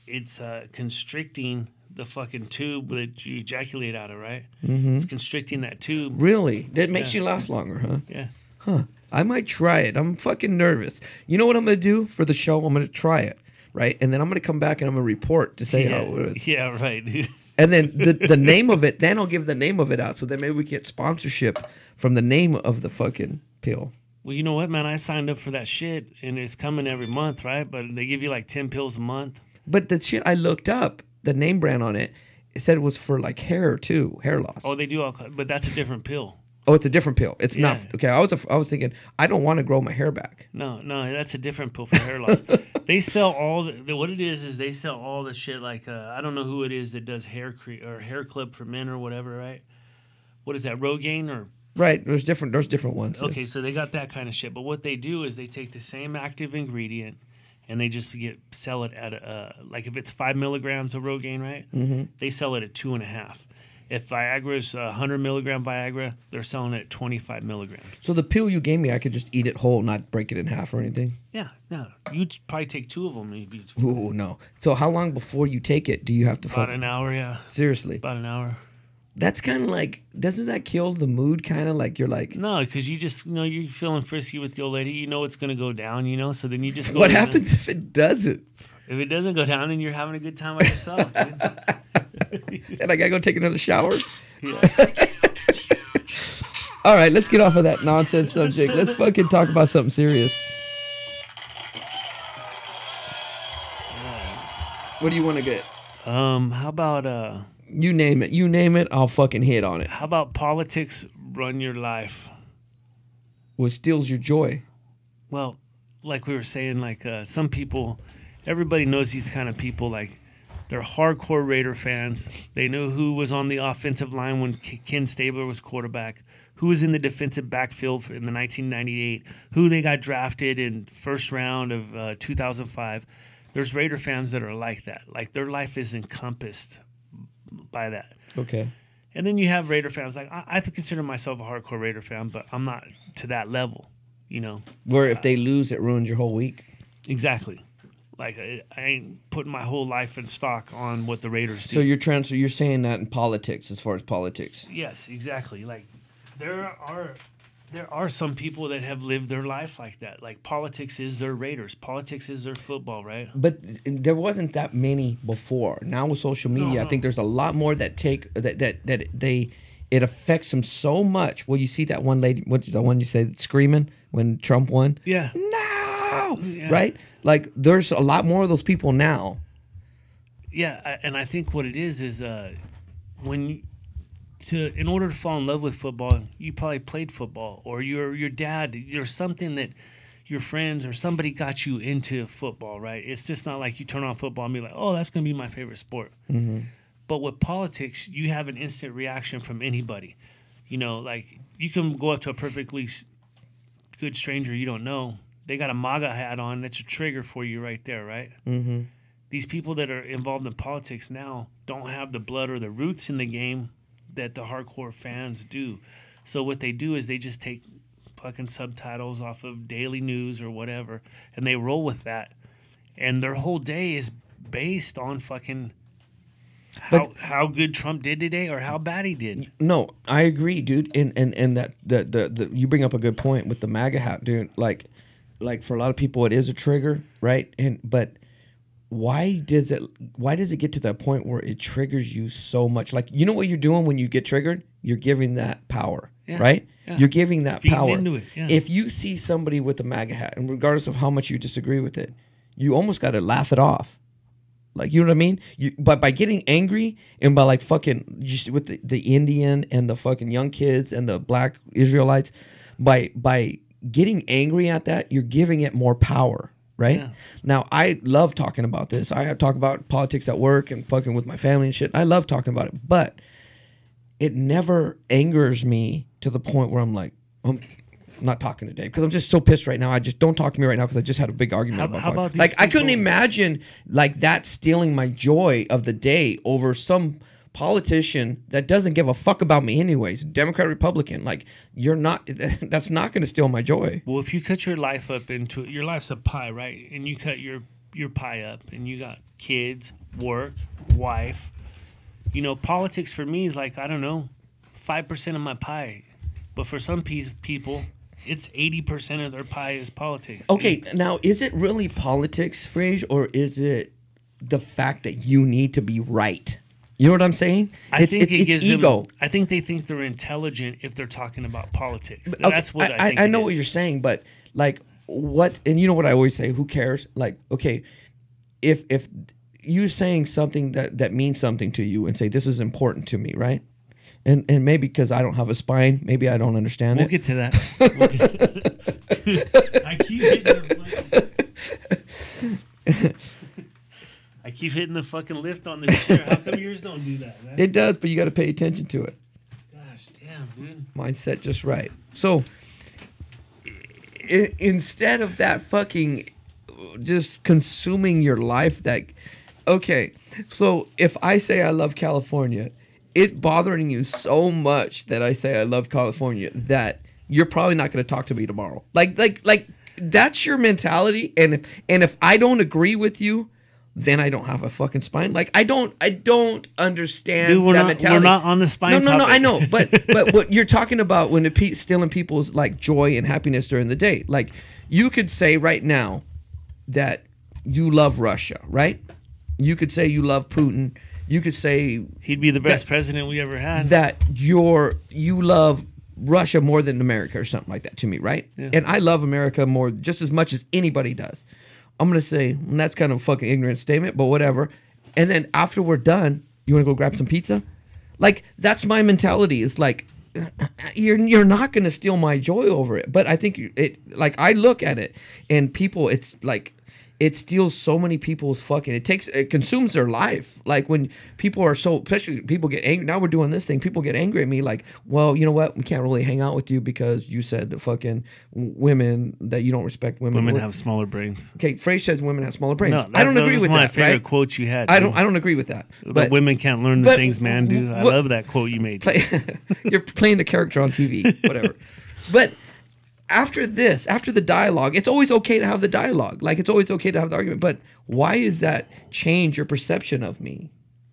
it's constricting the fucking tube that you ejaculate out of, right? Mm-hmm. It's constricting that tube. Really? That makes you last longer, huh? Yeah. Huh. I might try it. I'm fucking nervous. You know what I'm going to do for the show? I'm going to try it, right? And then I'm going to come back and I'm going to report to say how it was. Yeah, right, dude. And then the name of it, then I'll give the name of it out. So then maybe we get sponsorship from the name of the fucking pill. Well, you know what, man? I signed up for that shit, and it's coming every month, right? But they give you like 10 pills a month. But the shit I looked up, the name brand on it, it said it was for like hair too, hair loss. Oh, they do all, but that's a different pill. Oh, it's a different pill. It's Yeah. not okay. I was thinking I don't want to grow my hair back. No, that's a different pill for hair loss. They sell all what it is they sell all the shit like I don't know who it is that does hair or hair clip for men or whatever, right? What is that, Rogaine or? Right. There's different ones. Okay, so they got that kind of shit. But what they do is they take the same active ingredient and they just sell it at like if it's 5 milligrams of Rogaine, right? Mm-hmm. They sell it at 2.5. If Viagra is 100 milligram Viagra, they're selling it at 25 milligrams. So the pill you gave me, I could just eat it whole, not break it in half or anything? Yeah, no. You'd probably take 2 of them. Maybe. Ooh, no. So how long before you take it do you have to About an hour, yeah. Seriously? About an hour. That's kind of like, doesn't that kill the mood kind of like you're like... No, because you just, you're feeling frisky with the old lady. You know it's going to go down, so then you just go... What happens if it doesn't? If it doesn't go down, then you're having a good time by yourself, dude. And I gotta go take another shower? Yeah. All right, let's get off of that nonsense subject. Let's fucking talk about something serious. What do you want to get? How about You name it. You name it, I'll fucking hit on it. how about politics run your life? What steals your joy? Well, like we were saying, like some people, everybody knows these kind of people. Like they're hardcore Raider fans. They know who was on the offensive line when Ken Stabler was quarterback, who was in the defensive backfield in the 1998, who they got drafted in first round of 2005. There's Raider fans that are like that. Like their life is encompassed by that. Okay. And then you have Raider fans. Like I consider myself a hardcore Raider fan, but I'm not to that level, Where if they lose, it ruins your whole week. Exactly. Like I ain't putting my whole life in stock on what the Raiders do. So you're saying that in politics, as far as politics. Yes, exactly. Like there are some people that have lived their life like that. Like politics is their Raiders. Politics is their football, right? But there wasn't that many before. Now with social media, No. I think there's a lot more that it affects them so much. Well, you see that one lady, what's the one you said screaming when Trump won? Yeah. No, Yeah. right? Like there's a lot more of those people now. Yeah, and I think what it is in order to fall in love with football, you probably played football, or your dad, there's something that your friends or somebody got you into football, right? It's just not like you turn on football and be like, oh, that's going to be my favorite sport. Mm-hmm. But with politics, you have an instant reaction from anybody. Like you can go up to a perfectly good stranger you don't know. They got a MAGA hat on. That's a trigger for you right there, right? Mm-hmm. These people that are involved in politics now don't have the blood or the roots in the game that the hardcore fans do. So what they do is they just take fucking subtitles off of daily news or whatever, and they roll with that. And their whole day is based on fucking how good Trump did today or how bad he did. No, I agree, dude. And that the you bring up a good point with the MAGA hat, dude. Like for a lot of people, it is a trigger, right? But why does it get to that point where it triggers you so much? Like, you know what you're doing when you get triggered? You're giving that power, right? Yeah. You're giving that Feeding power. into it, yeah. If you see somebody with a MAGA hat, and regardless of how much you disagree with it, you almost got to laugh it off. Like, you know what I mean? But by getting angry and by like fucking just with the Indian and the fucking young kids and the black Israelites, by getting angry at that, you're giving it more power, right? Yeah. Now, I love talking about this. I talk about politics at work and fucking with my family and shit. I love talking about it, but it never angers me to the point where I'm like, I'm not talking today because I'm just so pissed right now. I just don't talk to me right now because I just had a big argument about these people? I couldn't imagine like that stealing my joy of the day over some politician that doesn't give a fuck about me anyways. Democrat, Republican, like that's not going to steal my joy. Well, if you cut your life up into your life's a pie, right? And you cut your pie up and you got kids, work, wife. You know, politics for me is like, I don't know, 5% of my pie. But for some people, it's 80% of their pie is politics. Okay, now is it really politics, Frage, or is it the fact that you need to be right? You know what I'm saying? I think it's ego. I think they think they're intelligent if they're talking about politics. Okay, that's what I think. I know what you're saying, but like what? And you know what I always say? Who cares? Like, okay, if you're saying something that means something to you and say this is important to me, right? And maybe because I don't have a spine, maybe I don't understand it. We'll get to that. I keep hitting the fucking lift on this chair. How come yours don't do that, man? It does, but you got to pay attention to it. Gosh damn, dude. Mine's set just right. So instead of that fucking just consuming your life, okay, so if I say I love California, it's bothering you so much that I say I love California that you're probably not going to talk to me tomorrow. Like that's your mentality. And if I don't agree with you, then I don't have a fucking spine. Like I don't understand that mentality. We're not on the spine. No, I know. But what you're talking about when stealing people's like joy and happiness during the day, like you could say right now that you love Russia, right? You could say you love Putin. You could say he'd be the best president we ever had. That you love Russia more than America or something like that to me, right? Yeah. And I love America more just as much as anybody does. I'm going to say, and that's kind of a fucking ignorant statement, but whatever. And then after we're done, you want to go grab some pizza? Like, that's my mentality. It's like, you're not going to steal my joy over it. But I think I look at it and people, it's like, it steals so many people's fucking. It consumes their life. Like when people are so, especially people get angry. Now we're doing this thing. People get angry at me. Like, well, you know what? We can't really hang out with you because you said the fucking women that you don't respect women. Women have smaller brains. Okay, Frage says women have smaller brains. No, I don't agree with that. One of my favorite quotes you had. Dude. I don't agree with that. But women can't learn the things man do. I love that quote you made. You're playing the character on TV, whatever. But. After the dialogue, it's always okay to have the dialogue. Like, it's always okay to have the argument. But why is that change your perception of me?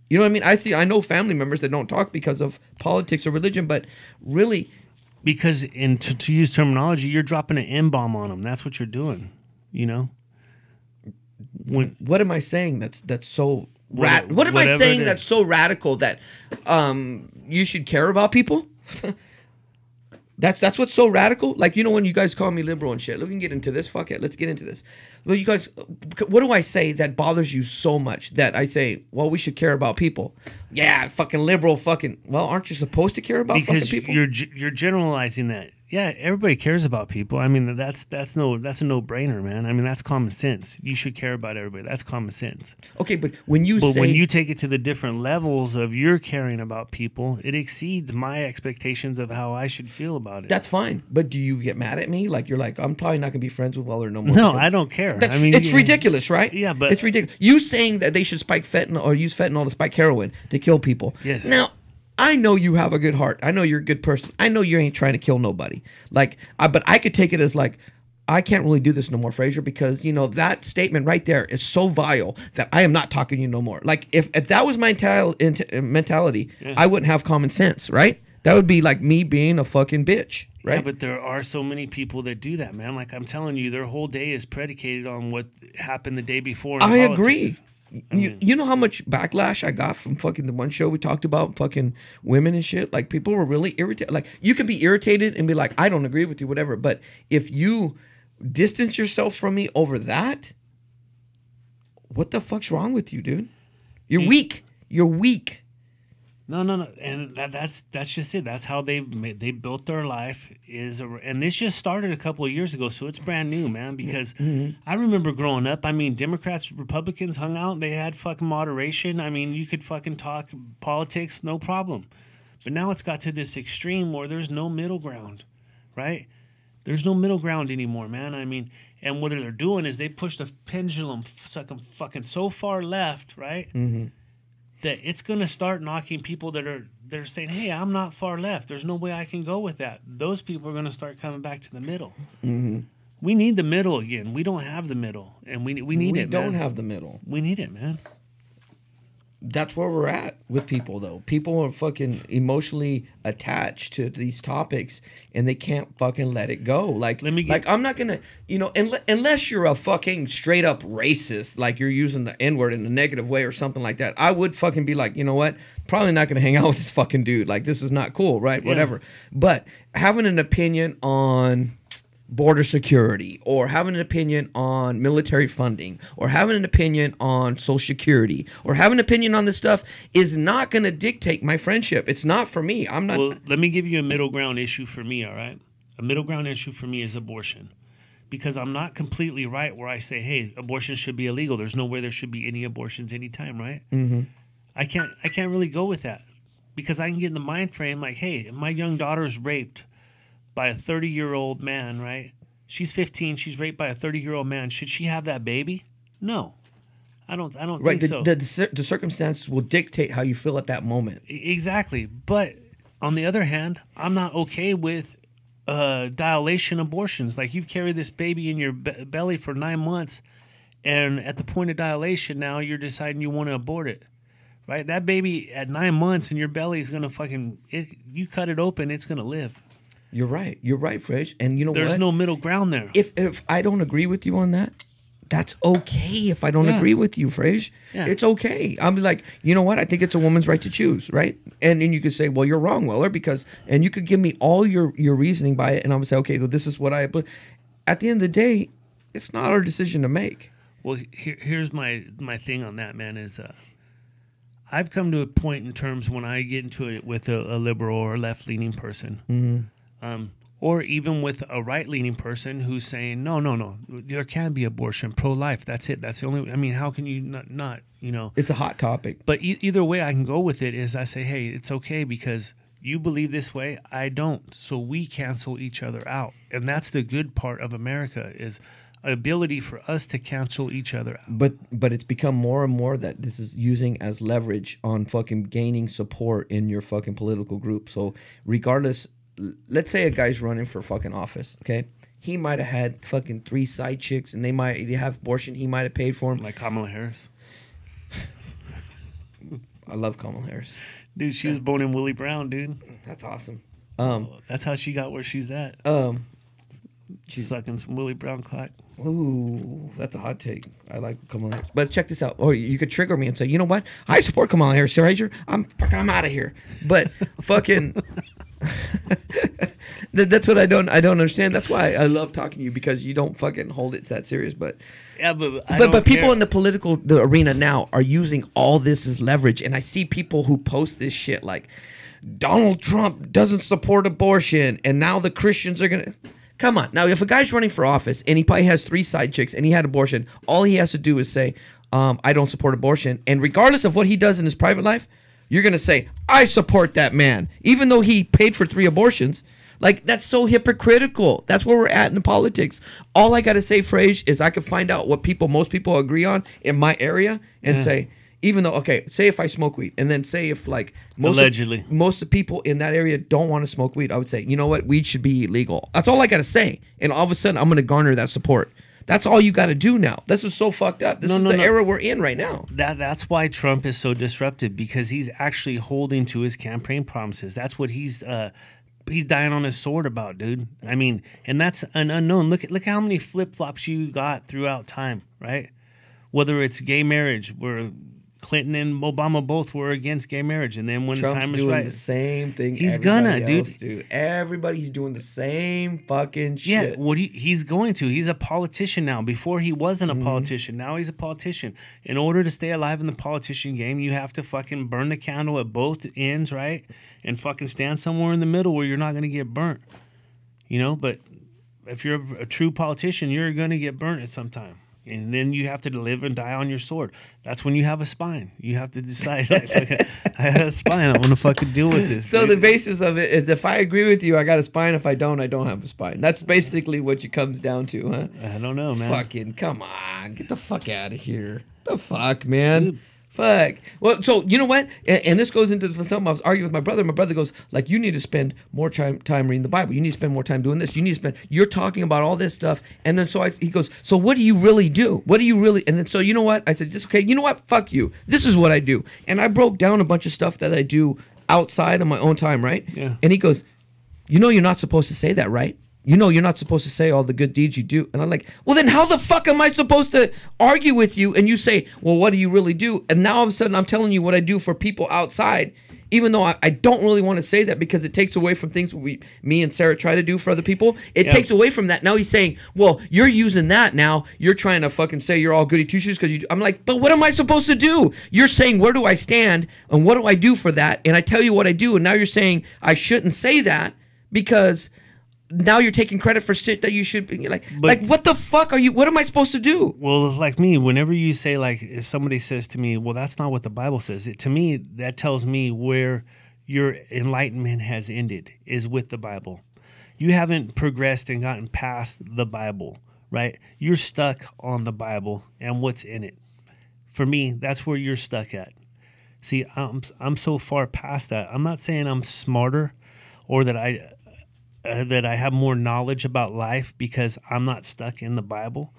You know what I mean? I know family members that don't talk because of politics or religion, but really... Because, to use terminology, you're dropping an M-bomb on them. That's what you're doing, you know? What am I saying that's so... What am I saying that's so radical that you should care about people? That's what's so radical. Like, you know, when you guys call me liberal and shit, we can get into this. Fuck it. Let's get into this. Well, you guys, what do I say that bothers you so much that I say, well, we should care about people? Yeah, fucking liberal fucking. Well, aren't you supposed to care about fucking people? Because you're generalizing that. Yeah, everybody cares about people. I mean, that's a no-brainer, man. I mean, that's common sense. You should care about everybody. That's common sense. Okay, but when you take it to the different levels of your caring about people, it exceeds my expectations of how I should feel about it. That's fine. But do you get mad at me? Like, you're like, I'm probably not going to be friends with Weller no more. No, I don't care. I mean, it's ridiculous, right? Yeah, but... It's ridiculous. You saying that they should spike fentanyl or use fentanyl to spike heroin to kill people. Yes. Now... I know you have a good heart. I know you're a good person. I know you ain't trying to kill nobody. Like, but I could take it as like, I can't really do this no more, Frazier, because, you know, that statement right there is so vile that I am not talking to you no more. Like, if that was my mentality, yeah. I wouldn't have common sense, right? That would be like me being a fucking bitch, right? Yeah, but there are so many people that do that, man. Like, I'm telling you, their whole day is predicated on what happened the day before in politics. Agree. You know how much backlash I got from fucking the one show we talked about fucking women and shit? Like, people were really irritated. Like, you can be irritated and be like, I don't agree with you, whatever. But if you distance yourself from me over that, What the fuck's wrong with you, dude? You're weak. You're weak. No, and that's just it. That's how they built their life and this just started a couple of years ago, so it's brand new, man. Because I remember growing up. I mean, Democrats, Republicans hung out. They had fucking moderation. I mean, you could fucking talk politics, no problem. But now it's got to this extreme where there's no middle ground, right? There's no middle ground anymore, man. I mean, and what they're doing is they push the pendulum fucking so far left, right? That it's going to start knocking people they're saying, hey, I'm not far left. There's no way I can go with that. Those people are going to start coming back to the middle. We need the middle again. We don't have the middle, and we need it, man. We don't have the middle. We need it, man. That's where we're at with people, though. People are fucking emotionally attached to these topics, and they can't fucking let it go. Like, I'm not gonna, unless you're a fucking straight up racist, like you're using the N-word in a negative way or something like that, I would fucking be like, you know what? Probably not gonna hang out with this fucking dude. Like, this is not cool, right? Yeah. Whatever. But having an opinion on border security, or having an opinion on military funding, or having an opinion on social security, or having an opinion on this stuff is not going to dictate my friendship. It's not for me. I'm not. Well, let me give you a middle ground issue for me, all right? A middle ground issue for me is abortion. Because I'm not completely right where I say, hey, abortion should be illegal. There's no way there should be any abortions anytime, right? I can't really go with that. Because I can get in the mind frame like, hey, if my young daughter's raped by a 30-year-old man, right? She's 15. She's raped by a 30-year-old man. Should she have that baby? No, I don't think so. The circumstances will dictate how you feel at that moment. Exactly. But on the other hand, I'm not okay with dilation abortions. Like, you've carried this baby in your belly for 9 months, and at the point of dilation, now you're deciding you want to abort it. Right? That baby at 9 months in your belly is gonna you cut it open, it's gonna live. You're right. You're right, Fresh. And you know what? There's no middle ground there. If I don't agree with you on that, that's okay. If I don't agree with you, Fresh, it's okay. I'll be like, you know what? I think it's a woman's right to choose, right? And then you could say, well, you're wrong, Weller, and you could give me all your reasoning by it, and I'm gonna say, okay, well, this is what I. But at the end of the day, it's not our decision to make. Well, here's my thing on that, man. Is I've come to a point in terms when I get into it with a liberal or left-leaning person. Or even with a right-leaning person who's saying, no, there can be abortion, pro-life. That's it. That's the only. I mean, how can you not? It's a hot topic. But either way, I can go with it. Is I say, hey, it's okay because you believe this way, I don't. So we cancel each other out, and that's the good part of America is ability for us to cancel each other out. But it's become more and more that this is using as leverage on fucking gaining support in your fucking political group. So regardless. Let's say a guy's running for fucking office, okay? He might have had fucking 3 side chicks, and they might have abortion. He might have paid for them. Like Kamala Harris. I love Kamala Harris. Dude, she was born in Willie Brown, dude. That's awesome. That's how she got where she's at. She's sucking some Willie Brown cock. Ooh, that's a hot take. I like Kamala Harris. But check this out. Or you could trigger me and say, you know what? I support Kamala Harris. I'm out of here. But fucking... That's what I don't understand. That's why I love talking to you, because you don't fucking hold it that serious. But yeah, but people in the political arena now are using all this as leverage, and I see people who post this shit like Donald Trump doesn't support abortion, and now the Christians are gonna. Come on, now if a guy's running for office and he probably has 3 side chicks and he had abortion, all he has to do is say, I don't support abortion, and regardless of what he does in his private life, you're going to say, I support that man, even though he paid for 3 abortions. Like, that's so hypocritical. That's where we're at in the politics. All I got to say, Frage, is I can find out what most people agree on in my area and say, even though, okay, say if I smoke weed, and then say if, like, most of the people in that area don't want to smoke weed, I would say, you know what, weed should be illegal. That's all I got to say. And all of a sudden, I'm going to garner that support. That's all you got to do now. This is so fucked up. This is the era we're in right now. That's why Trump is so disruptive, because he's actually holding to his campaign promises. That's what he's dying on his sword about, dude. I mean, and that's an unknown. Look how many flip-flops you got throughout time, right? Whether it's gay marriage, where Clinton and Obama both were against gay marriage, and then when Trump's the time is doing right, the same thing. He's gonna, else, dude. Everybody's doing the same fucking yeah. shit. What he's going to? He's a politician now. Before he wasn't a politician. Now he's a politician. In order to stay alive in the politician game, you have to fucking burn the candle at both ends, right? And fucking stand somewhere in the middle where you're not gonna get burnt. You know, but if you're a true politician, you're gonna get burnt at some time. And then you have to live and die on your sword. That's when you have a spine. You have to decide, like, I have a spine. I want to fucking deal with this. So dude. the basis of it is, if I agree with you, I got a spine. If I don't have a spine. That's basically what it comes down to, huh? I don't know, man. Fucking come on, get the fuck out of here. The fuck, man. Dude. Fuck. Well, so you know what? And this goes into something I was arguing with my brother. My brother goes, like, you need to spend more time reading the Bible. You need to spend more time doing this. You need to spend. You're talking about all this stuff, and then he goes, so what do you really do? What do you really? And then so you know what? I said, just okay. You know what? Fuck you. This is what I do, and I broke down a bunch of stuff that I do outside of my own time, right? Yeah. And he goes, you know, you're not supposed to say that, right? You know, you're not supposed to say all the good deeds you do. And I'm like, well, then how the fuck am I supposed to argue with you? And you say, well, what do you really do? And now all of a sudden I'm telling you what I do for people outside, even though I don't really want to say that because it takes away from things me and Sarah try to do for other people. It takes away from that. Now he's saying, well, you're using that now. You're trying to fucking say you're all goody two-shoes because you do. I'm like, but what am I supposed to do? You're saying, where do I stand? And what do I do for that? And I tell you what I do. And now you're saying I shouldn't say that because now you're taking credit for shit that you should be like what the fuck are you? What am I supposed to do? Well, like me, whenever you say, like, if somebody says to me, well, that's not what the Bible says, to me, that tells me where your enlightenment has ended is with the Bible. You haven't progressed and gotten past the Bible, right? You're stuck on the Bible and what's in it. For me, that's where you're stuck at. See, I'm so far past that. I'm not saying I'm smarter or that I have more knowledge about life because I'm not stuck in the Bible.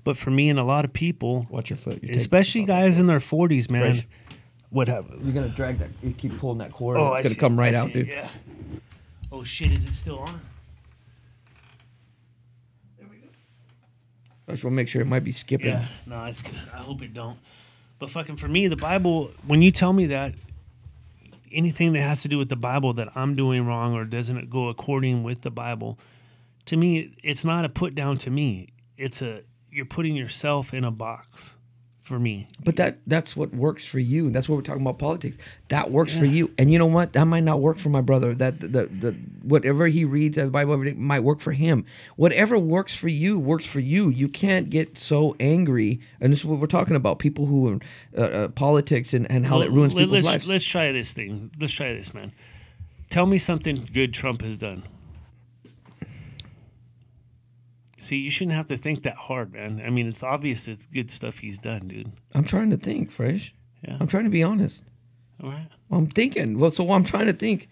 But for me and a lot of people, watch your foot, especially guys in their 40s, man. Fresh. What happened? You're gonna drag that. You keep pulling that cord. Oh, it's gonna come right out, dude. Yeah. Oh shit! Is it still on? There we go. I just want to make sure it might be skipping. Yeah. No, it's good. I hope it don't. But fucking for me, the Bible. When you tell me that, anything that has to do with the Bible that I'm doing wrong or doesn't go according with the Bible, to me, it's not a put down to me. You're putting yourself in a box for me. But that's what works for you. That's what we're talking about politics. That works for you. And you know what? That might not work for my brother. That the whatever he reads in the Bible every day might work for him. Whatever works for you works for you. You can't get so angry. And this is what we're talking about. People who politics and how that ruins people's lives. Let's try this thing. Let's try this, man. Tell me something good Trump has done. See, you shouldn't have to think that hard, man. I mean, it's obvious it's good stuff he's done, dude. I'm trying to think, Fresh. Yeah. I'm trying to be honest. All right. I'm thinking. Well, so I'm trying to think.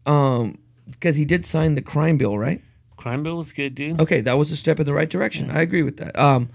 Because he did sign the crime bill, right? Crime bill was good, dude. Okay, that was a step in the right direction. I agree with that. How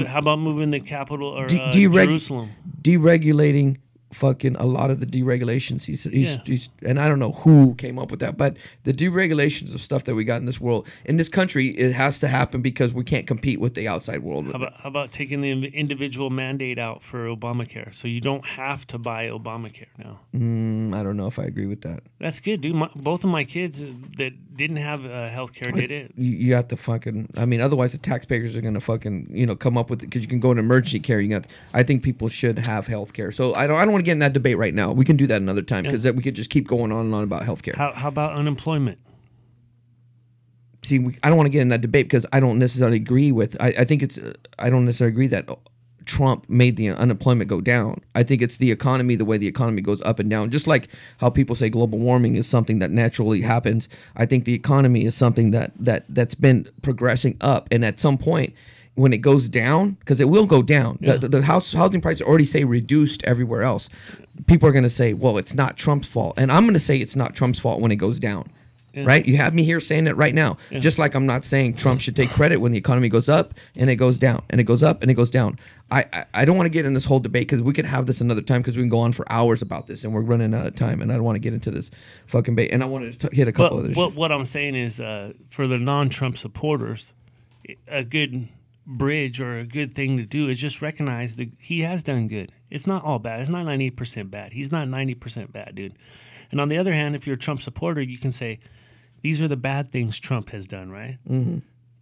about moving the capital or Jerusalem? Deregulating fucking a lot of the deregulations. He's and I don't know who came up with that, but the deregulations of stuff that we got in this world, in this country, it has to happen because we can't compete with the outside world. How about taking the individual mandate out for Obamacare, so you don't have to buy Obamacare now? I don't know if I agree with that. That's good, dude. Both of my kids that didn't have health care did it. You have to fucking. I mean, otherwise the taxpayers are gonna fucking come up with it because you can go in emergency care. I think people should have health care. So I don't want to get in that debate right now. We can do that another time because we could just keep going on and on about healthcare. How about unemployment? See, I don't want to get in that debate because I don't necessarily agree with. I think it's. I don't necessarily agree that Trump made the unemployment go down. I think it's the economy, the way the economy goes up and down. Just like how people say global warming is something that naturally happens. I think the economy is something that's been progressing up, and at some point, when it goes down, because it will go down, the housing prices already say reduced everywhere else. People are going to say, well, it's not Trump's fault. And I'm going to say it's not Trump's fault when it goes down. Yeah. Right? You have me here saying it right now. Yeah. Just like I'm not saying Trump should take credit when the economy goes up and it goes down and it goes up and it goes down. I don't want to get in this whole debate because we could have this another time because we can go on for hours about this and we're running out of time and I don't want to get into this fucking debate. And I wanted to hit a couple other shit. What I'm saying is for the non-Trump supporters, a good bridge or a good thing to do is just recognize that he has done good. It's not all bad. It's not 98% bad. He's not 90% bad, dude. And on the other hand, if you're a Trump supporter, you can say, these are the bad things Trump has done, right? Mm-hmm.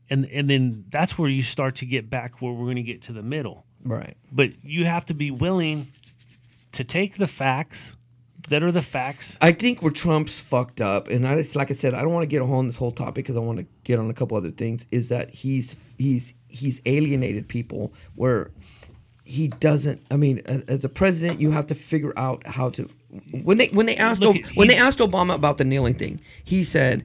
And then that's where you start to get back where we're going to get to the middle. Right. But you have to be willing to take the facts that are the facts. I think where Trump's fucked up, and I just, like I said, I don't want to get on this whole topic because I want to get on a couple other things, is that he's alienated people where he doesn't. I mean, as a president, you have to figure out how to. When they asked Obama about the kneeling thing, he said,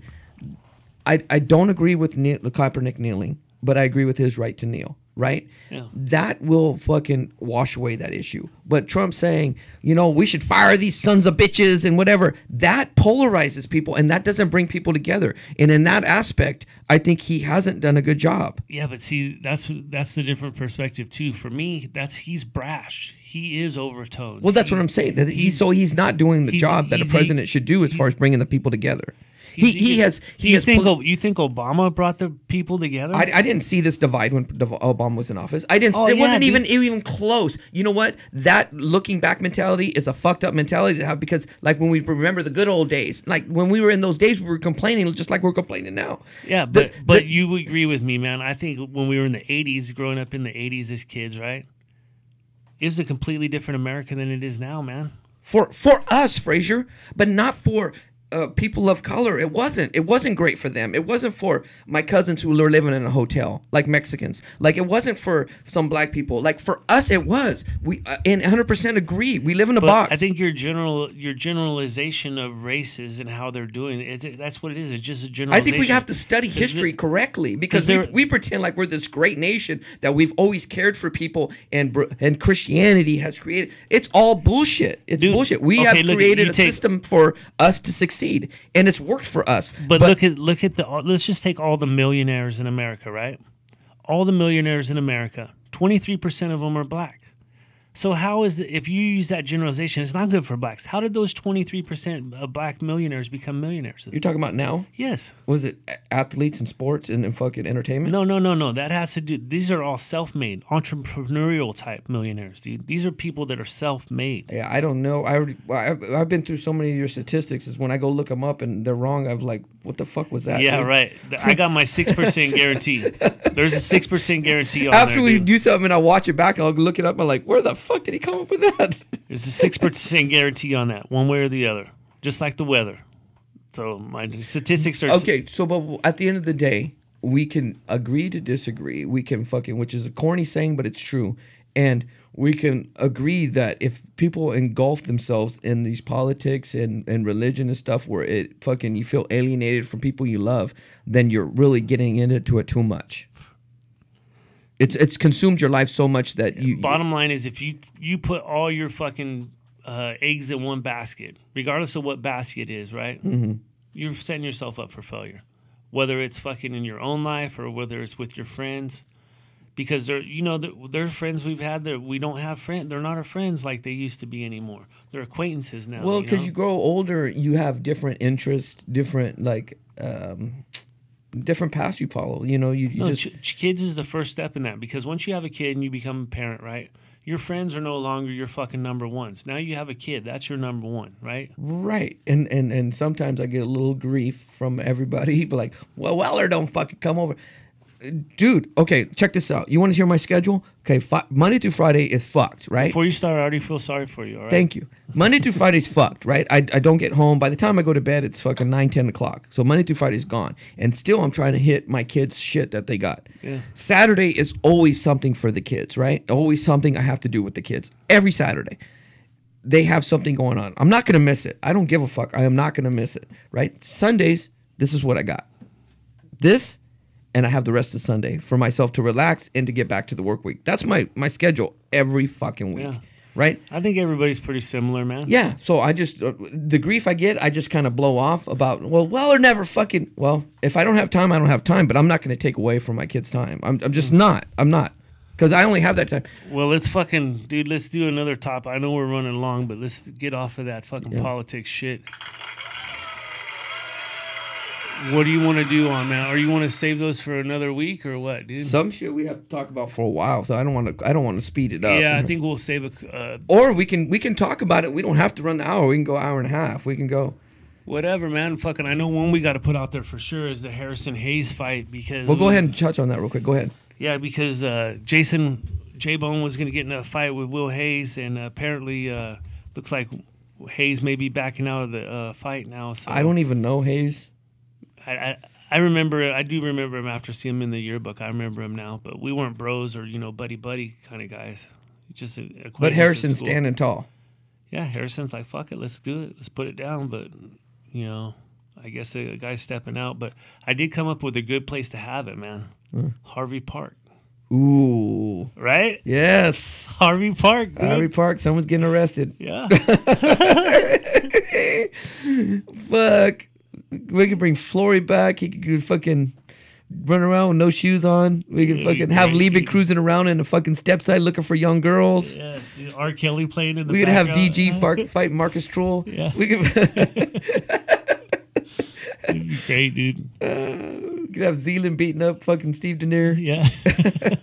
I don't agree with Kaepernick kneeling, but I agree with his right to kneel. Right? Yeah. That will fucking wash away that issue. But Trump saying, we should fire these sons of bitches and whatever, that polarizes people and that doesn't bring people together. And in that aspect, I think he hasn't done a good job. Yeah, but see, that's the different perspective too. For me, he's brash. He is overtoned. Well, that's what I'm saying. He's not doing the job that a president should do as far as bringing the people together. You think Obama brought the people together? I didn't see this divide when Obama was in office. I didn't. It wasn't even close. You know what? That looking back mentality is a fucked up mentality to have, because like when we remember the good old days, like when we were in those days, we were complaining just like we're complaining now. Yeah, but you agree with me, man. I think when we were in the 80s, growing up in the 80s as kids, right? It was a completely different America than it is now, man. For us, Frazier, but not for people of color. It wasn't great for them. It wasn't for my cousins who were living in a hotel, like Mexicans. Like, it wasn't for some black people. Like, for us, it was. We and 100% agree. We live in a box. I think your generalization of races and how they're doing it, that's what it is. It's just a generalization. I think we have to study history correctly, because we pretend like we're this great nation that we've always cared for people, and Christianity has created. It's all bullshit. It's bullshit. We have created a system for us to succeed, and it's worked for us. But look at let's just take all the millionaires in America, right? All the millionaires in America, 23% of them are black. So how is it, if you use that generalization, it's not good for blacks. How did those 23% of black millionaires become millionaires? You're talking about now? Yes. Was it athletes and sports and fucking entertainment? No. That has to do. These are all self-made, entrepreneurial type millionaires, dude. These are people that are self-made. Yeah, I don't know. I've been through so many of your statistics. Is when I go look them up and they're wrong, I'm like, what the fuck was that? Yeah, dude? Right. I got my 6% guarantee. There's a 6% guarantee on After there, we dude. do something and I watch it back, I'll look it up. I'm like, where the fuck did he come up with that? There's a 6% guarantee on that, one way or the other, just like the weather. So my statistics are okay. So, but at the end of the day, we can agree to disagree. We can fucking, which is a corny saying, but it's true, and we can agree that if people engulf themselves in these politics and religion and stuff where it fucking you feel alienated from people you love, then you're really getting into it too much. It's consumed your life so much that you. Bottom line is, if you put all your fucking eggs in one basket, regardless of what basket is, right? Mm-hmm. You're setting yourself up for failure, whether it's fucking in your own life or whether it's with your friends. Because they're friends we've had that we don't have friends. They're not our friends like they used to be anymore. They're acquaintances now. Well, because you grow older, you have different interests, different different paths you follow. Kids is the first step in that, because once you have a kid and you become a parent, right? Your friends are no longer your fucking number ones. Now you have a kid. That's your number one, right? Right. And sometimes I get a little grief from everybody. But like, well, Weller don't fucking come over. Dude, okay, check this out. You want to hear my schedule? Okay, Monday through Friday is fucked, right? Before you start, I already feel sorry for you, all right? Thank you. Monday through Friday is fucked, right? I don't get home. By the time I go to bed, it's fucking 9, 10 o'clock. So Monday through Friday is gone. And still I'm trying to hit my kids' shit that they got. Yeah. Saturday is always something for the kids, right? Always something I have to do with the kids. Every Saturday. They have something going on. I'm not going to miss it. I don't give a fuck. I am not going to miss it, right? Sundays, this is what I got. This, and I have the rest of Sunday for myself to relax and to get back to the work week. That's my schedule every fucking week, right? I think everybody's pretty similar, man. Yeah, so I just, the grief I get, I just kind of blow off about, or never fucking, if I don't have time, I don't have time, but I'm not going to take away from my kids' time. I'm just not. I'm not. Because I only have that time. Well, let's do another top. I know we're running long, but let's get off of that fucking politics shit. What do you want to do on that? Or you want to save those for another week or what, dude? Some shit we have to talk about for a while, so I don't want to speed it up. Yeah, I think we'll save a. Or we can talk about it. We don't have to run the hour. We can go hour and a half. We can go. Whatever, man. Fucking, I know one we got to put out there for sure is the Harrison Hayes fight because. Well, go ahead and touch on that real quick. Go ahead. Yeah, because Jason J-Bone was going to get in a fight with Will Hayes, and apparently looks like Hayes may be backing out of the fight now. So I don't even know Hayes. I remember, I do remember him after seeing him in the yearbook. I remember him now, but we weren't bros or, buddy kind of guys. Just But Harrison's standing tall. Yeah, Harrison's like, fuck it, let's do it. Let's put it down. But, I guess the guy's stepping out. But I did come up with a good place to have it, man. Harvey Park. Ooh. Right? Yes. Harvey Park, dude. Harvey Park, someone's getting arrested. Yeah. Fuck. We could bring Flory back. He could fucking run around with no shoes on. We could fucking have Liebig cruising around in a fucking step side looking for young girls. Yes. R. Kelly playing in the We could have background. DG fight Marcus Troll. Yeah. We could. It'd be great, dude. We could have Zealand beating up fucking Steve Denier. Yeah. It'd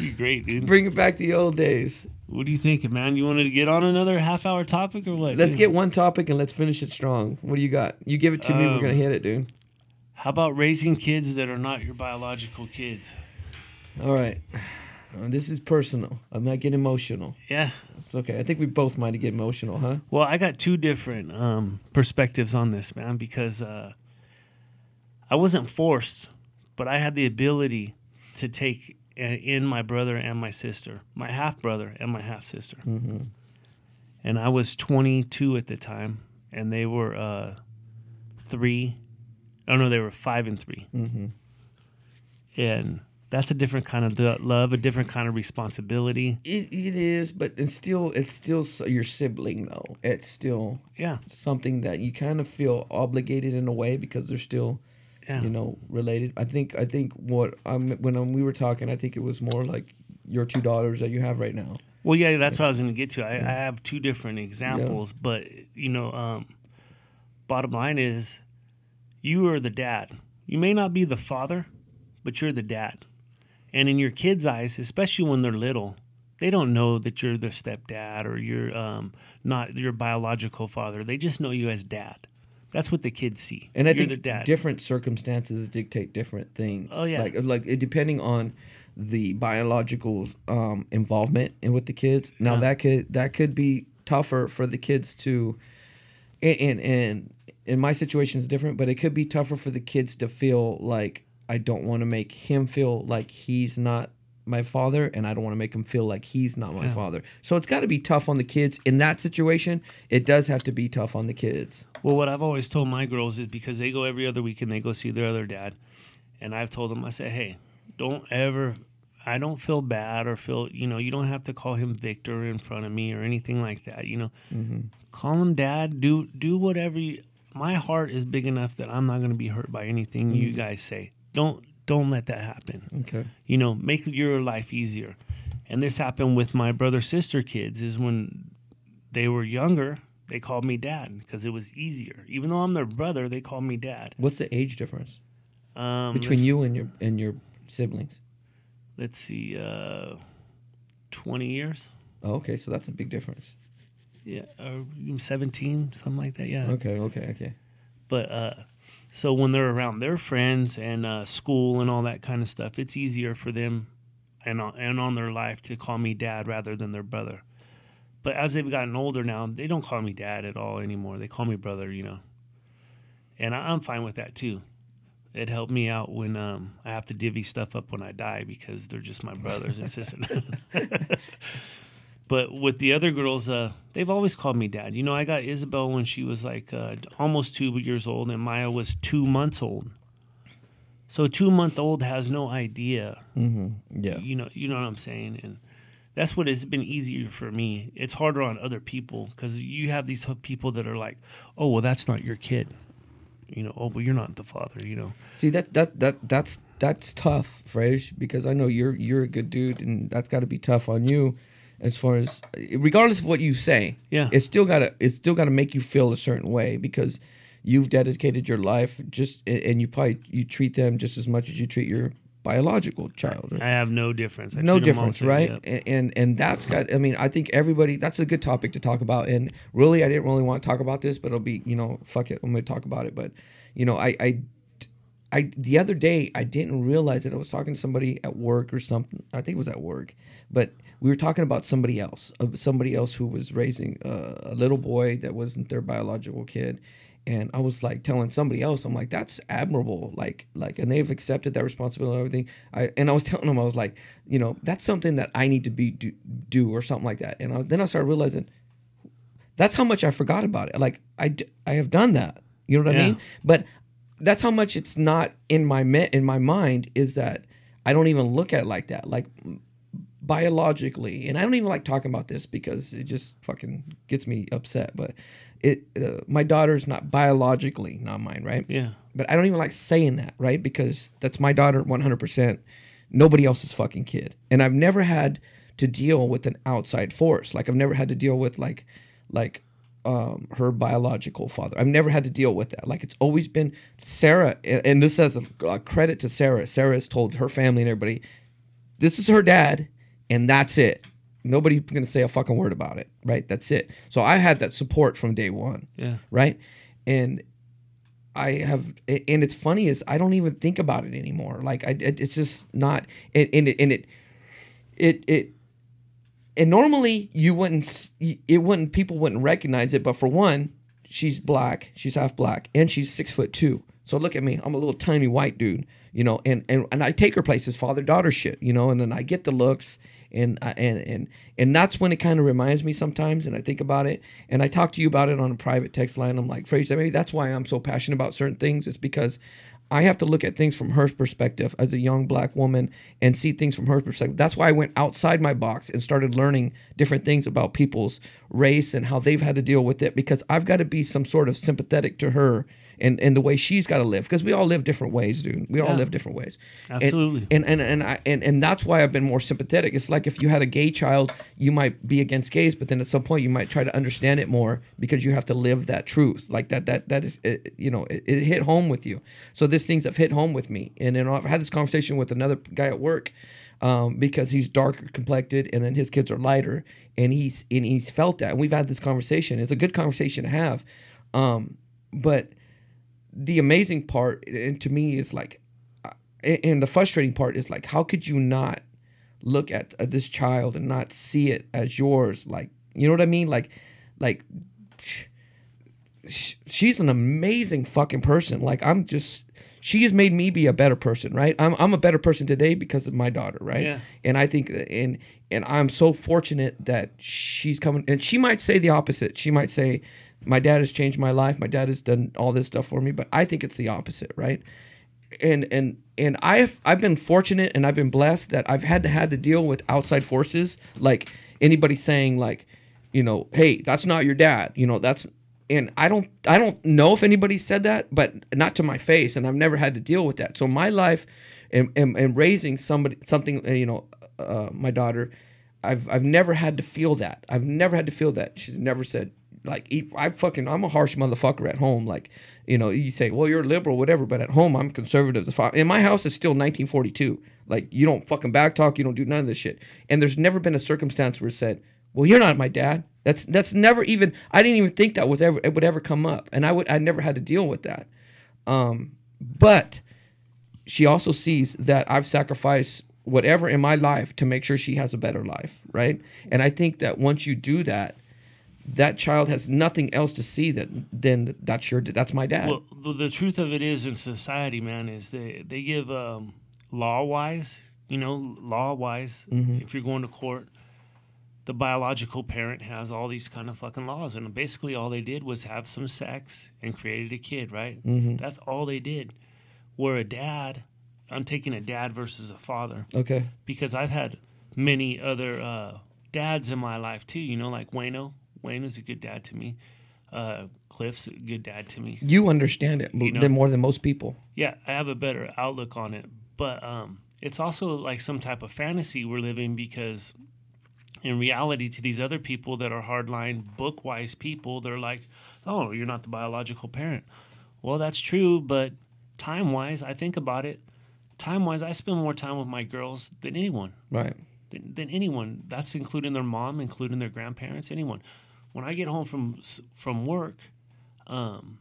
be great, dude. Bring it back to the old days. What are you thinking, man? You wanted to get on another half-hour topic or what? Let's dude? get one topic and let's finish it strong. What do you got? You give it to me. We're going to hit it, dude. How about raising kids that are not your biological kids? All right. This is personal. I might get emotional. Yeah. It's okay. I think we both might get emotional, huh? Well, I got two different perspectives on this, man, because I wasn't forced, but I had the ability to take in my brother and my sister, my half-brother and my half-sister. Mm-hmm. And I was 22 at the time, and they were 3. Oh, no, they were 5 and 3. Mm-hmm. And that's a different kind of love, a different kind of responsibility. It is, but it's still your sibling, though. It's still something that you kind of feel obligated in a way because they're still, related. I think when we were talking, I think it was more like your 2 daughters that you have right now. Well, yeah, that's what I was going to get to. I have 2 different examples, but bottom line is, you are the dad. You may not be the father, but you're the dad. And in your kids' eyes, especially when they're little, they don't know that you're the stepdad or you're not your biological father. They just know you as dad. That's what the kids see. And I you're think the dad. Different circumstances dictate different things. Oh yeah, like depending on the biological involvement with the kids. Now that could be tougher for the kids to, and in my situation is different, but it could be tougher for the kids to feel like I don't want to make him feel like he's not my father, and I don't want to make him feel like he's not my father. So it's got to be tough on the kids. In that situation, it does have to be tough on the kids. Well, what I've always told my girls is because they go every other weekend, they go see their other dad. And I've told them, I say, hey, I don't feel bad or feel, you don't have to call him Victor in front of me or anything like that, Mm-hmm. Call him dad, do whatever my heart is big enough that I'm not going to be hurt by anything you guys say. Don't let that happen. Okay. Make your life easier. And this happened with my brother-sister kids is when they were younger, they called me dad because it was easier. Even though I'm their brother, they called me dad. What's the age difference between you and your siblings? Let's see, 20 years. Oh, okay, so that's a big difference. Yeah, 17, something like that, yeah. Okay. But so when they're around their friends and school and all that kind of stuff, it's easier for them and on their life to call me dad rather than their brother. But as they've gotten older now, they don't call me dad at all anymore. They call me brother, And I'm fine with that too. It helped me out when I have to divvy stuff up when I die because they're just my brothers and sisters. But with the other girls, they've always called me dad. I got Isabel when she was like almost 2 years old, and Maya was 2 months old. So a 2-month-old has no idea. Mm-hmm. Yeah. You know what I'm saying? And that's what it's been easier for me. It's harder on other people because you have these people that are like, oh, well, that's not your kid. Oh, well, you're not the father, See, that's tough, Fresh, because I know you're a good dude, and that's got to be tough on you. As far as, regardless of what you say, yeah, it's still gotta make you feel a certain way because you've dedicated your life and you treat them just as much as you treat your biological child. I have no difference. I No treat 'em difference, all the right? same, yep. And that's got. I mean, I think everybody. That's a good topic to talk about. And really, I didn't really want to talk about this, but it'll be, fuck it, I'm going to talk about it. But I the other day I didn't realize that I was talking to somebody at work or something. I think it was at work, but we were talking about somebody else who was raising a little boy that wasn't their biological kid. And I was like telling somebody else, I'm like, that's admirable. Like, and they've accepted that responsibility and everything. And I was telling them, I was like, that's something that I need to do or something like that. And then I started realizing that's how much I forgot about it. Like I have done that. You know what I mean? But that's how much it's not in my mind, is that I don't even look at it like that. Like biologically, and I don't even like talking about this because it just fucking gets me upset. But my daughter's not biologically not mine, right? Yeah. But I don't even like saying that, right? Because that's my daughter 100%. Nobody else's fucking kid. And I've never had to deal with an outside force. Like I've never had to deal with like her biological father. I've never had to deal with that. Like it's always been Sarah, and this has a credit to Sarah. Sarah has told her family and everybody, this is her dad, and that's it. Nobody's going to say a fucking word about it, right? That's it. So I had that support from day one, right? And and it's funny is I don't even think about it anymore. Like it's just not, and normally people wouldn't recognize it, but for one, she's black, she's half black, and she's 6'2". So look at me, I'm a little tiny white dude, and I take her places, father-daughter shit, and then I get the looks, and that's when it kind of reminds me sometimes, and I think about it, and I talk to you about it on a private text line. I'm like, Fraser, maybe that's why I'm so passionate about certain things. It's because I have to look at things from her perspective as a young black woman and see things from her perspective. That's why I went outside my box and started learning different things about people's race and how they've had to deal with it, because I've got to be some sort of sympathetic to her and the way she's got to live, because we all live different ways, dude. We all live different ways. Absolutely. And that's why I've been more sympathetic. It's like if you had a gay child, you might be against gays, but then at some point you might try to understand it more because you have to live that truth. Like that is, it hit home with you. So these things have hit home with me. And I've had this conversation with another guy at work, because he's darker complected and then his kids are lighter, and he's felt that. And we've had this conversation. It's a good conversation to have. But the amazing part, and to me, is like, and the frustrating part is like, how could you not look at this child and not see it as yours? Like, you know what I mean? Like she's an amazing fucking person. Like she has made me be a better person, right? I'm a better person today because of my daughter, right? Yeah. And I think and I'm so fortunate that she's coming, and she might say the opposite. She might say, my dad has changed my life. My dad has done all this stuff for me, but I think it's the opposite, right? And I've been fortunate and I've been blessed that I've had to deal with outside forces, like anybody saying like, hey, that's not your dad, and I don't know if anybody said that, but not to my face, and I've never had to deal with that. So my life and raising something, my daughter, I've never had to feel that. I've never had to feel that. She's never said, like, I'm a harsh motherfucker at home. Like, you say, well, you're liberal, whatever, but at home I'm conservative as fuck. And my house is still 1942. Like, you don't fucking backtalk, you don't do none of this shit. And there's never been a circumstance where it said, well, you're not my dad. That's never even, I didn't even think it would ever come up. And I never had to deal with that. But she also sees that I've sacrificed whatever in my life to make sure she has a better life, right? And I think that once you do that, that child has nothing else to see then that's my dad. Well, the truth of it is, in society, man, is they give law-wise, if you're going to court, the biological parent has all these kind of fucking laws, and basically all they did was have some sex and created a kid, right? Mm-hmm. That's all they did. Where a dad, I'm taking a dad versus a father. Okay. Because I've had many other dads in my life too, like Wayno. Wayno's a good dad to me. Cliff's a good dad to me. You understand it more than most people. Yeah, I have a better outlook on it. But it's also like some type of fantasy we're living, because in reality, to these other people that are hardline, book-wise people, they're like, oh, you're not the biological parent. Well, that's true, but time-wise, I think about it. Time-wise, I spend more time with my girls than anyone. Right. Than anyone. That's including their mom, including their grandparents, anyone. When I get home from work, um,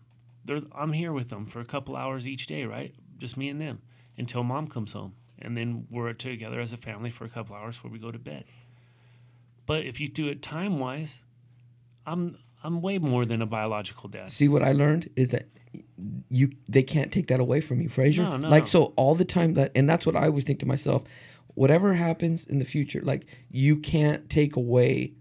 I'm here with them for a couple hours each day, right? Just me and them until mom comes home, and then we're together as a family for a couple hours before we go to bed. But if you do it time-wise, I'm way more than a biological dad. See, what I learned is that they can't take that away from you, Fraser. No. Like, so all the time and that's what I always think to myself. Whatever happens in the future, like, you can't take away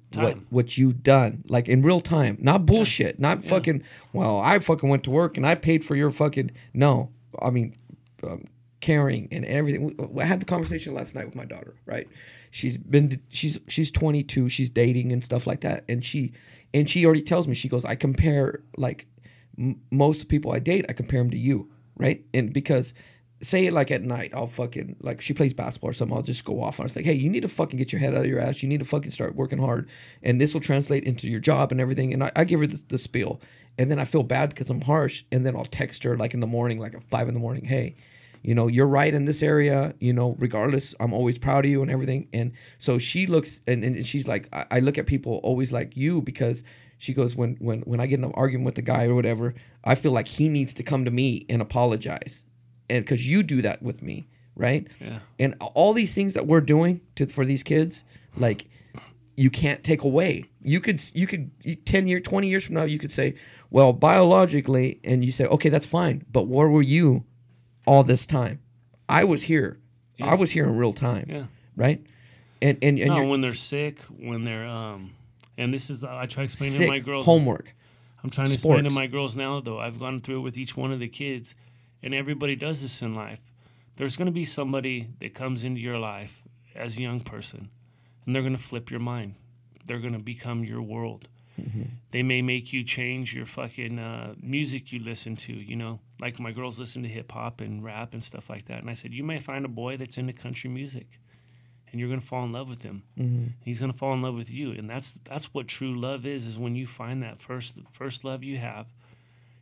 what you've done, like, in real time. Not bullshit. Not fucking. Well, I fucking went to work and I paid for your fucking. No, I mean, caring and everything. I had the conversation last night with my daughter. Right, she's 22. She's dating and stuff like that, and she already tells me, she goes, I compare, like, most people I date, I compare them to you, right? And because, say it like at night, I'll fucking, like, she plays basketball or something, I'll just go off and I was like, hey, you need to fucking get your head out of your ass. You need to fucking start working hard, and this will translate into your job and everything. And I give her the spiel, and then I feel bad because I'm harsh, and then I'll text her, like, in the morning, like at 5 a.m, hey, you know, you're right in this area, you know, regardless, I'm always proud of you and everything. And so she looks, and she's like, I look at people always like you, because she goes, when I get in an argument with the guy or whatever, I feel like he needs to come to me and apologize. And because you do that with me, right? Yeah. And all these things that we're doing for these kids, like, you can't take away. You could 10 years, 20 years from now, you could say, well, biologically, and you say, okay, that's fine. But where were you all this time? I was here. Yeah. I was here in real time. Yeah. Right? And no, when they're sick, when they're and this is, I try to explain to my girls. Homework. I'm trying to explain to my girls now, though. I've gone through it with each one of the kids, and everybody does this in life. There's going to be somebody that comes into your life as a young person, and they're going to flip your mind. They're going to become your world. Mm-hmm. They may make you change your fucking music you listen to, you know. Like, my girls listen to hip-hop and rap and stuff like that. And I said, you may find a boy that's into country music, and you're going to fall in love with him. Mm-hmm. He's going to fall in love with you. And that's what true love is when you find that first love you have.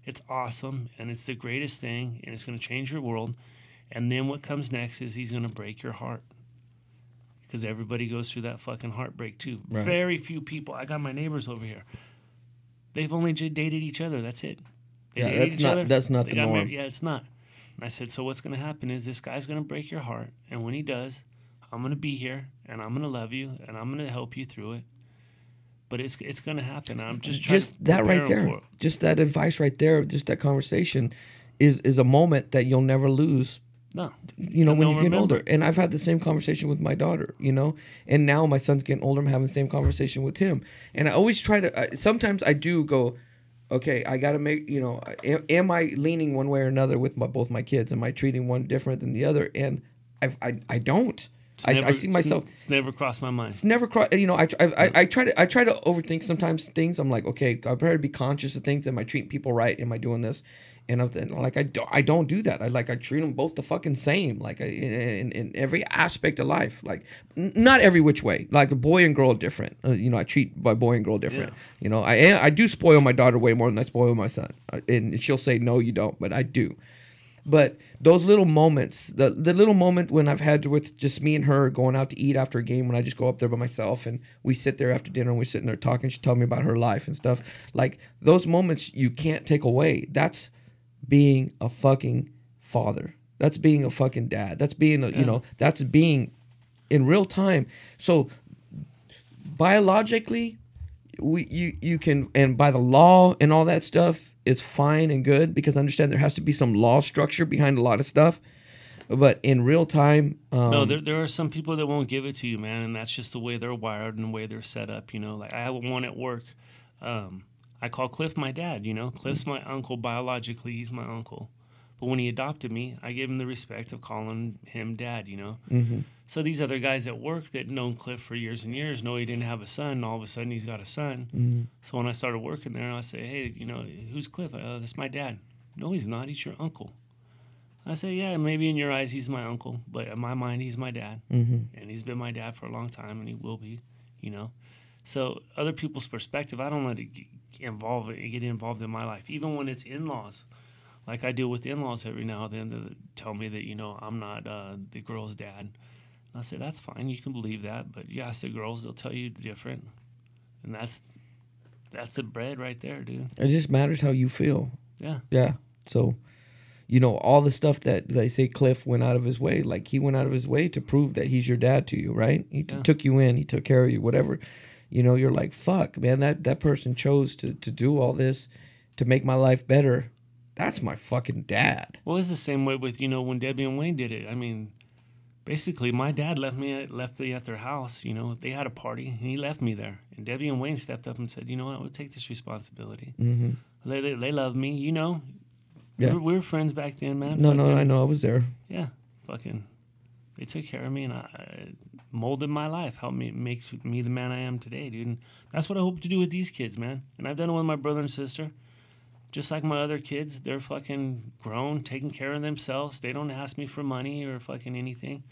It's awesome, and it's the greatest thing, and it's going to change your world. And then what comes next is he's going to break your heart. Because everybody goes through that fucking heartbreak too. Right. Very few people. I got my neighbors over here. They've only dated each other. That's it. That's not the norm. Yeah, it's not. And I said, so what's going to happen is this guy's going to break your heart, and when he does, I'm going to be here, and I'm going to love you, and I'm going to help you through it. But it's going to happen. I'm just that right there. Just that advice right there. Just that conversation is a moment that you'll never lose. No. You know, when you get older. And I've had the same conversation with my daughter, you know. And now my son's getting older. I'm having the same conversation with him. And I always try to, sometimes I do go, okay, I got to make, you know, am I leaning one way or another with both my kids? Am I treating one different than the other? And I don't. I see myself. It's never crossed my mind. It's never crossed. You know, I try to overthink sometimes things. I'm like, okay, I better be conscious of things. Am I treating people right? Am I doing this? And I'm like, I don't do that. I treat them both the fucking same. Like, in every aspect of life. Like, not every which way. Like, a boy and girl are different. You know, I treat my boy and girl different. Yeah. You know, I do spoil my daughter way more than I spoil my son. And she'll say, no, you don't, but I do. But those little moments, the little moment when I've had with just me and her going out to eat after a game, when I just go up there by myself and we sit there after dinner and we're sitting there talking, she told me about her life and stuff. Like, those moments you can't take away. That's being a fucking father. That's being a fucking dad. That's being, you know, that's being in real time. So biologically, you can, and by the law and all that stuff, it's fine and good, because I understand there has to be some law structure behind a lot of stuff. But in real time, no, there are some people that won't give it to you, man, and that's just the way they're wired and the way they're set up. You know, like, I have one at work. I call Cliff my dad. You know, Cliff's my uncle biologically. He's my uncle. But when he adopted me, I gave him the respect of calling him dad, you know. Mm-hmm. So these other guys at work that known Cliff for years and years know he didn't have a son, and all of a sudden he's got a son. Mm-hmm. So when I started working there, I say, hey, you know, who's Cliff? That's my dad. No, he's not. He's your uncle. I say, yeah, maybe in your eyes he's my uncle, but in my mind he's my dad. Mm-hmm. And he's been my dad for a long time, and he will be, you know. So other people's perspective, I don't let it get involved in my life, even when it's in-laws. Like I deal with in-laws every now and then that tell me that, you know, I'm not the girl's dad. And I say, that's fine. You can believe that. But you ask the girls, they'll tell you different. And that's the bread right there, dude. It just matters how you feel. Yeah. Yeah. So, you know, all the stuff that they say Cliff went out of his way, like he went out of his way to prove that he's your dad to you, right? He took you in, he took care of you, whatever. You know, you're like, fuck, man, that person chose to do all this to make my life better. That's my fucking dad. Well, it's the same way with, you know, when Debbie and Wayne did it. I mean, basically, my dad left me at their house. You know, they had a party, and he left me there. And Debbie and Wayne stepped up and said, you know what, we'll take this responsibility. Mm-hmm. They love me, you know. Yeah. We were friends back then, man. No, I know, I was there. Yeah, fucking. They took care of me, and I molded my life, helped me make me the man I am today, dude. And that's what I hope to do with these kids, man. And I've done it with my brother and sister. Just like my other kids, they're fucking grown, taking care of themselves. They don't ask me for money or fucking anything.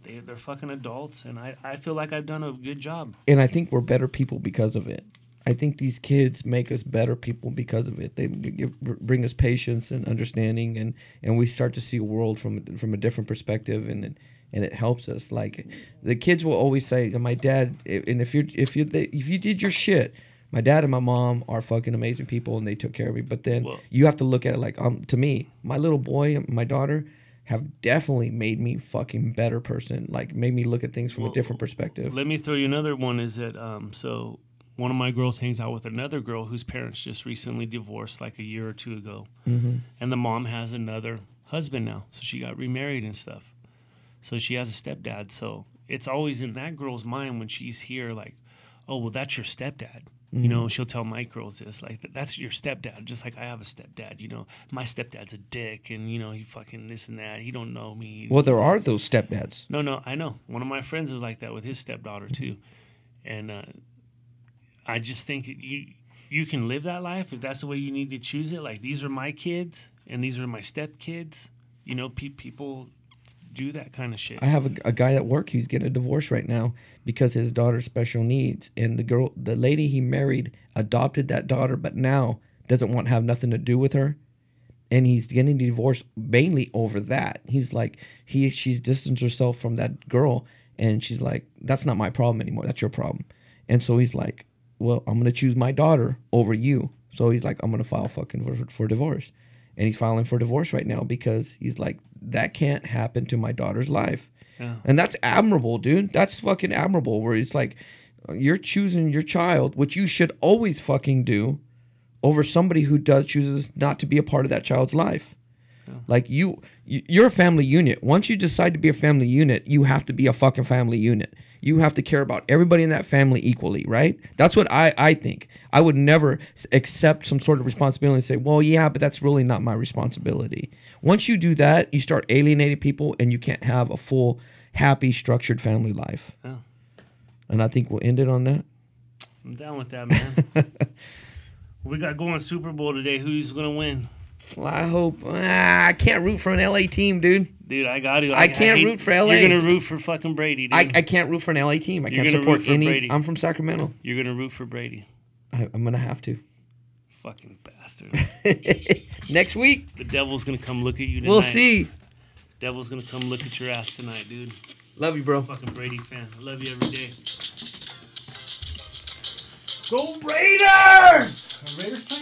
They're fucking adults, and I feel like I've done a good job. And I think we're better people because of it. I think these kids make us better people because of it. They bring us patience and understanding, and we start to see a world from a different perspective, and it helps us. Like the kids will always say, "My dad," and if you did your shit. My dad and my mom are fucking amazing people, and they took care of me. But then you have to look at it like, to me, my little boy and my daughter have definitely made me fucking better person. Like, made me look at things from a different perspective. Let me throw you another one. Is that so? One of my girls hangs out with another girl whose parents just recently divorced, like a year or two ago, and the mom has another husband now, so she got remarried and stuff. So she has a stepdad. So it's always in that girl's mind when she's here, like, oh, well, that's your stepdad. You know, she'll tell my girls this, like, that's your stepdad, just like I have a stepdad, you know. My stepdad's a dick, and, you know, he fucking this and that. He don't know me. Well, there are those stepdads. No, I know. One of my friends is like that with his stepdaughter, too. And I just think you can live that life if that's the way you need to choose it. Like, these are my kids, and these are my stepkids. You know, people do that kind of shit. I have a guy at work who's getting a divorce right now because his daughter's special needs, and the lady he married adopted that daughter, but now doesn't want to have nothing to do with her, and he's getting divorced mainly over that. He's like, she's distanced herself from that girl, and she's like, that's not my problem anymore. That's your problem. And so he's like, well, I'm gonna choose my daughter over you. So he's like, I'm gonna file fucking for divorce. And he's filing for divorce right now because he's like, that can't happen to my daughter's life. Yeah. And that's admirable, dude. That's fucking admirable, where he's like, you're choosing your child, which you should always fucking do, over somebody who chooses not to be a part of that child's life. Yeah. Like, you're a family unit. Once you decide to be a family unit, you have to be a fucking family unit. You have to care about everybody in that family equally, right? That's what I think. I would never accept some sort of responsibility and say, well, yeah, but that's really not my responsibility. Once you do that, you start alienating people, and you can't have a full, happy, structured family life. Yeah. And I think we'll end it on that. I'm down with that, man. We got going Super Bowl today. Who's going to win? Well, I hope. I can't root for an LA team, dude. Dude, I got to. I can't root for LA. You're going to root for fucking Brady, dude. I can't root for an LA team. I can't support any. Brady. I'm from Sacramento. You're going to root for Brady. I'm going to have to. Fucking bastard. Next week. The devil's going to come look at you tonight. We'll see. Devil's going to come look at your ass tonight, dude. Love you, bro. Fucking Brady fan. I love you every day. Go Raiders! Are Raiders playing?